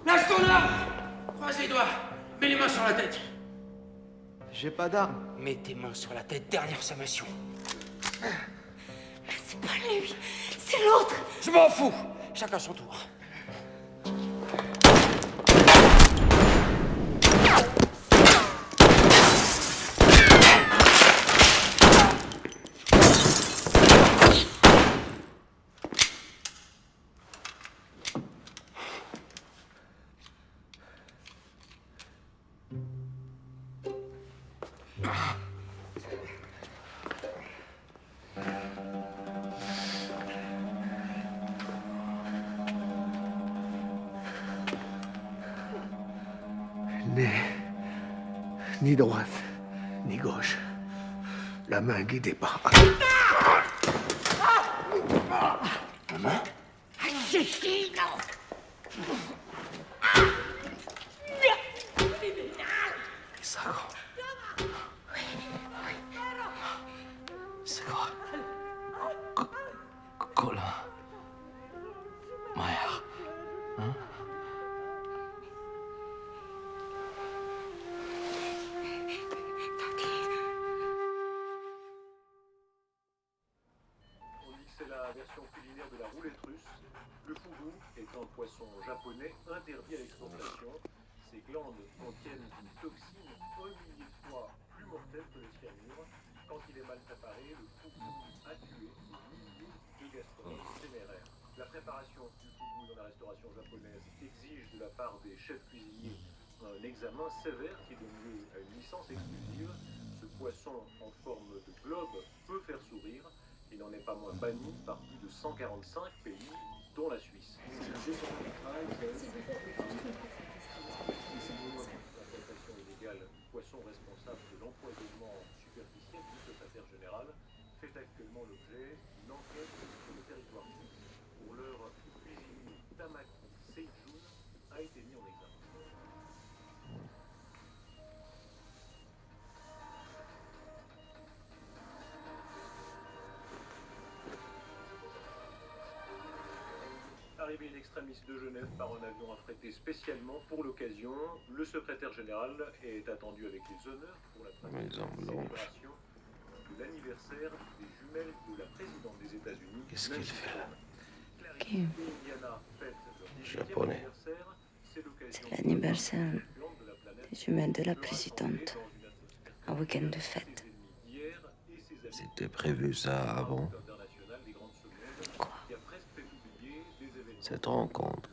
Lâche ton arme! Croise les doigts. Mets les mains sur la tête. J'ai pas d'arme. Mets tes mains sur la tête, dernière sommation. C'est pas lui, c'est l'autre. Je m'en fous. Chacun son tour. Ni droite, ni gauche. La main guidée par... Assassino! Isago. Isago. Colin. Mère. Hein? On dit que c'est la version culinaire de la roulette russe. Le fugu est un poisson japonais interdit à l'exportation. Ses glandes contiennent une toxine 1 millier de fois plus mortelle que le cyanure. Quand il est mal préparé, le fugu a tué des milliers de gastronomes téméraires. La préparation du fugu dans la restauration japonaise exige de la part des chefs cuisiniers un examen sévère qui donne lieu à une licence exclusive. Ce poisson en forme de globe peut faire sourire. Il n'en est pas moins banni par plus de 145 pays, dont la Suisse. L'implantation illégale du poisson responsable de l'empoisonnement superficiel du secrétaire général fait actuellement l'objet d'une enquête sur le territoire suisse. Pour l'heure, le cuisinier Tamaki Seijun a été mis en examen. Arrivé in extremis de Genève par un avion affrété spécialement pour l'occasion, le secrétaire général est attendu avec les honneurs pour la célébration de l'anniversaire des jumelles de la présidente des États-Unis. Qu'est-ce qu'il fait là? Kim. Japonais. C'est l'anniversaire des jumelles de la présidente. Un week-end de fête. C'était prévu ça avant? Quoi? Cette rencontre.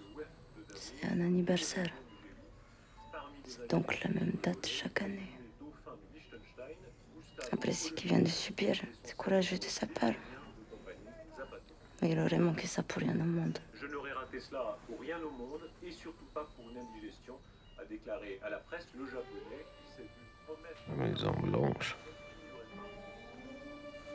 C'est un anniversaire. C'est donc la même date chaque année. Après ce qu'il vient de subir, c'est courageux de sa part. Mais il aurait manqué ça pour rien au monde. Je n'aurais raté cela pour rien au monde et surtout pas pour une indigestion, a déclaré à la presse le japonais qui s'est vu promettre. Maison Blanche.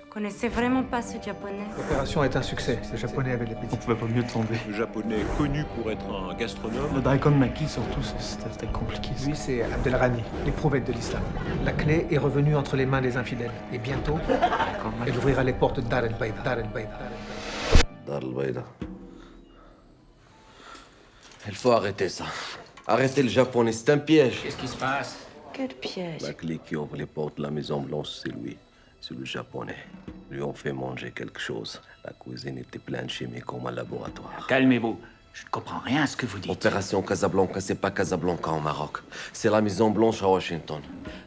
Vous connaissez vraiment pas ce japonais? L'opération est un succès. Ce japonais avait l'appétit. On pouvait pas mieux tomber. Le japonais connu pour être un gastronome. Le daikon maki surtout, c'était compliqué. Lui, c'est Abdelrani, l'éprouvette de l'islam. La clé est revenue entre les mains des infidèles. Et bientôt, elle ouvrira les portes de Dar el-Baïda. Dar el-Baïda. Dar el-Baïda. Il faut arrêter ça. Arrêtez le japonais, c'est un piège. Qu'est-ce qui se passe? Quel piège? La clé qui ouvre les portes de la Maison Blanche, c'est lui. C'est le japonais. Lui ont fait manger quelque chose. La cuisine était pleine de chimie comme un laboratoire. Calmez-vous. Je ne comprends rien à ce que vous dites. Opération Casablanca, c'est pas Casablanca au Maroc. C'est la Maison Blanche à Washington.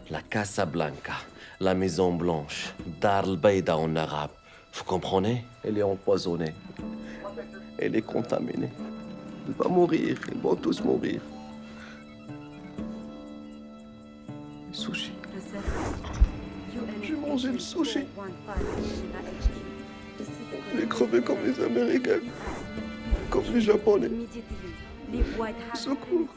La Casablanca, la Maison Blanche, Dar el-Baïda en arabe. Vous comprenez? Elle est empoisonnée. Elle est contaminée. Elle va mourir. Ils vont tous mourir. Les sushis. J'ai mangé le sushi. J'ai crevé comme les Américains. Comme les Japonais. Secours.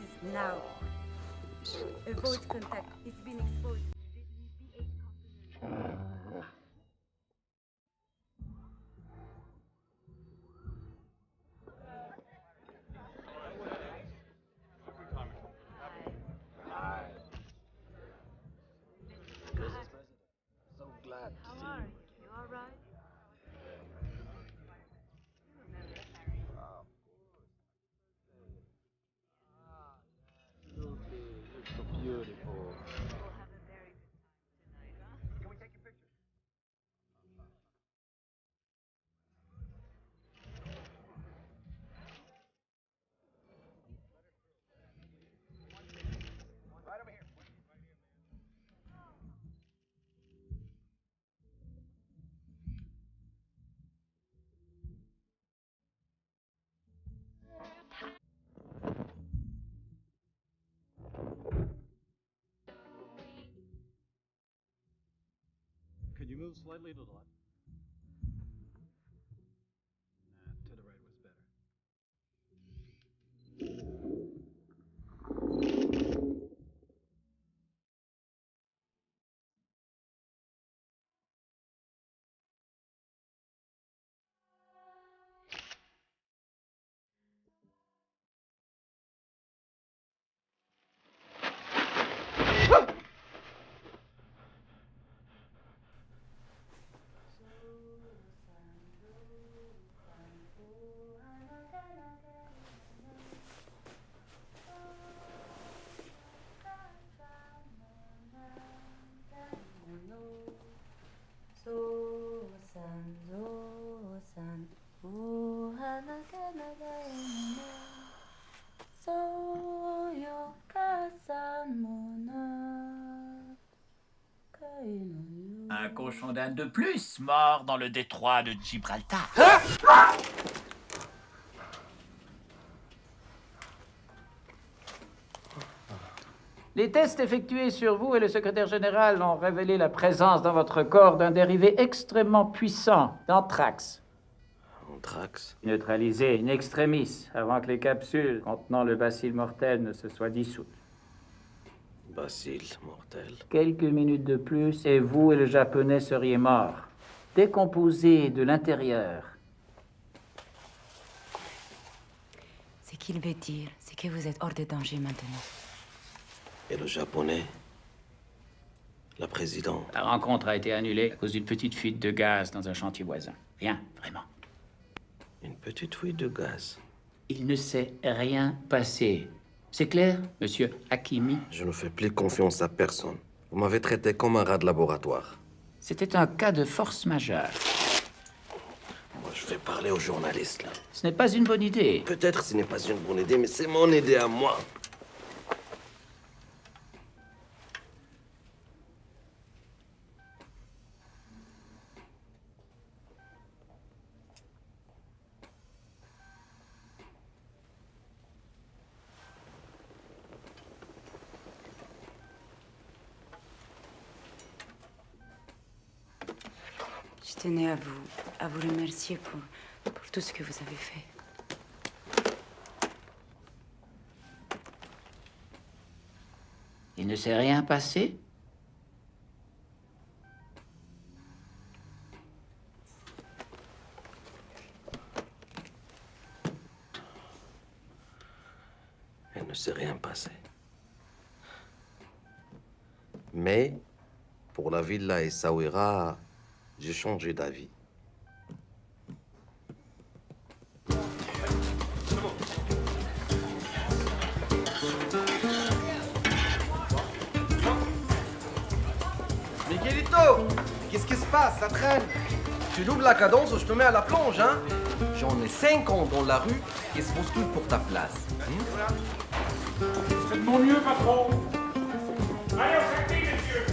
Could you move slightly to the left? Un cochon d'Inde de plus mort dans le détroit de Gibraltar. Les tests effectués sur vous et le secrétaire général ont révélé la présence dans votre corps d'un dérivé extrêmement puissant d'anthrax. Anthrax? Neutralisé in extremis avant que les capsules contenant le bacille mortel ne se soient dissoutes. Bacille mortel. Quelques minutes de plus et vous et le japonais seriez morts, décomposés de l'intérieur. Ce qu'il veut dire, c'est que vous êtes hors de danger maintenant. Et le japonais? La présidente? La rencontre a été annulée à cause d'une petite fuite de gaz dans un chantier voisin. Rien, vraiment. Une petite fuite de gaz? Il ne s'est rien passé. C'est clair, monsieur Hakimi? Je ne fais plus confiance à personne. Vous m'avez traité comme un rat de laboratoire. C'était un cas de force majeure. Moi, je vais parler aux journalistes, là. Ce n'est pas une bonne idée. Peut-être ce n'est pas une bonne idée, mais c'est mon idée à moi. Je tenais à vous remercier pour tout ce que vous avez fait. Il ne s'est rien passé? Il ne s'est rien passé. Mais, pour la villa Essaouira, j'ai changé d'avis. Miguelito, qu'est-ce qui se passe? Ça traîne. Tu doubles la cadence ou je te mets à la plonge, hein? J'en ai 50 dans la rue qui se bousculent pour ta place. C'est de mon mieux, patron. Allez, on s'active, messieurs.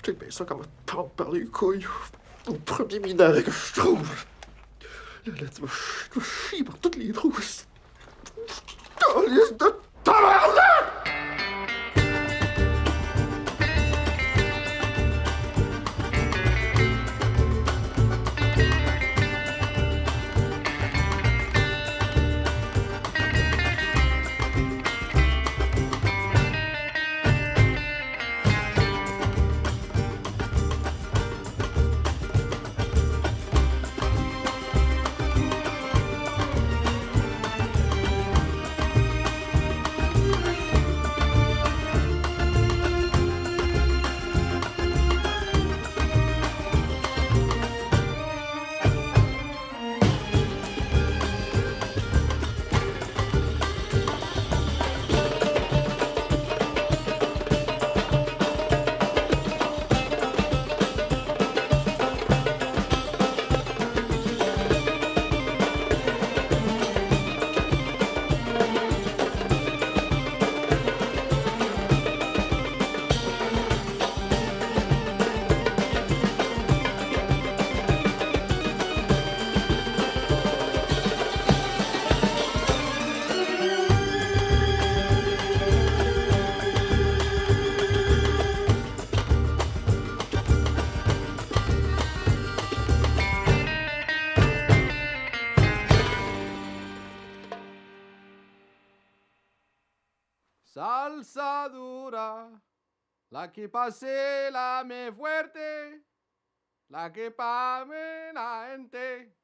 Tu baisses ça comme un temps par les couilles. Au premier minage que je trouve. Là, tu vas chier par toutes les trous. Calice de tabarnak! cosa dura, la que pase la me fuerte, la que pa' me la gente.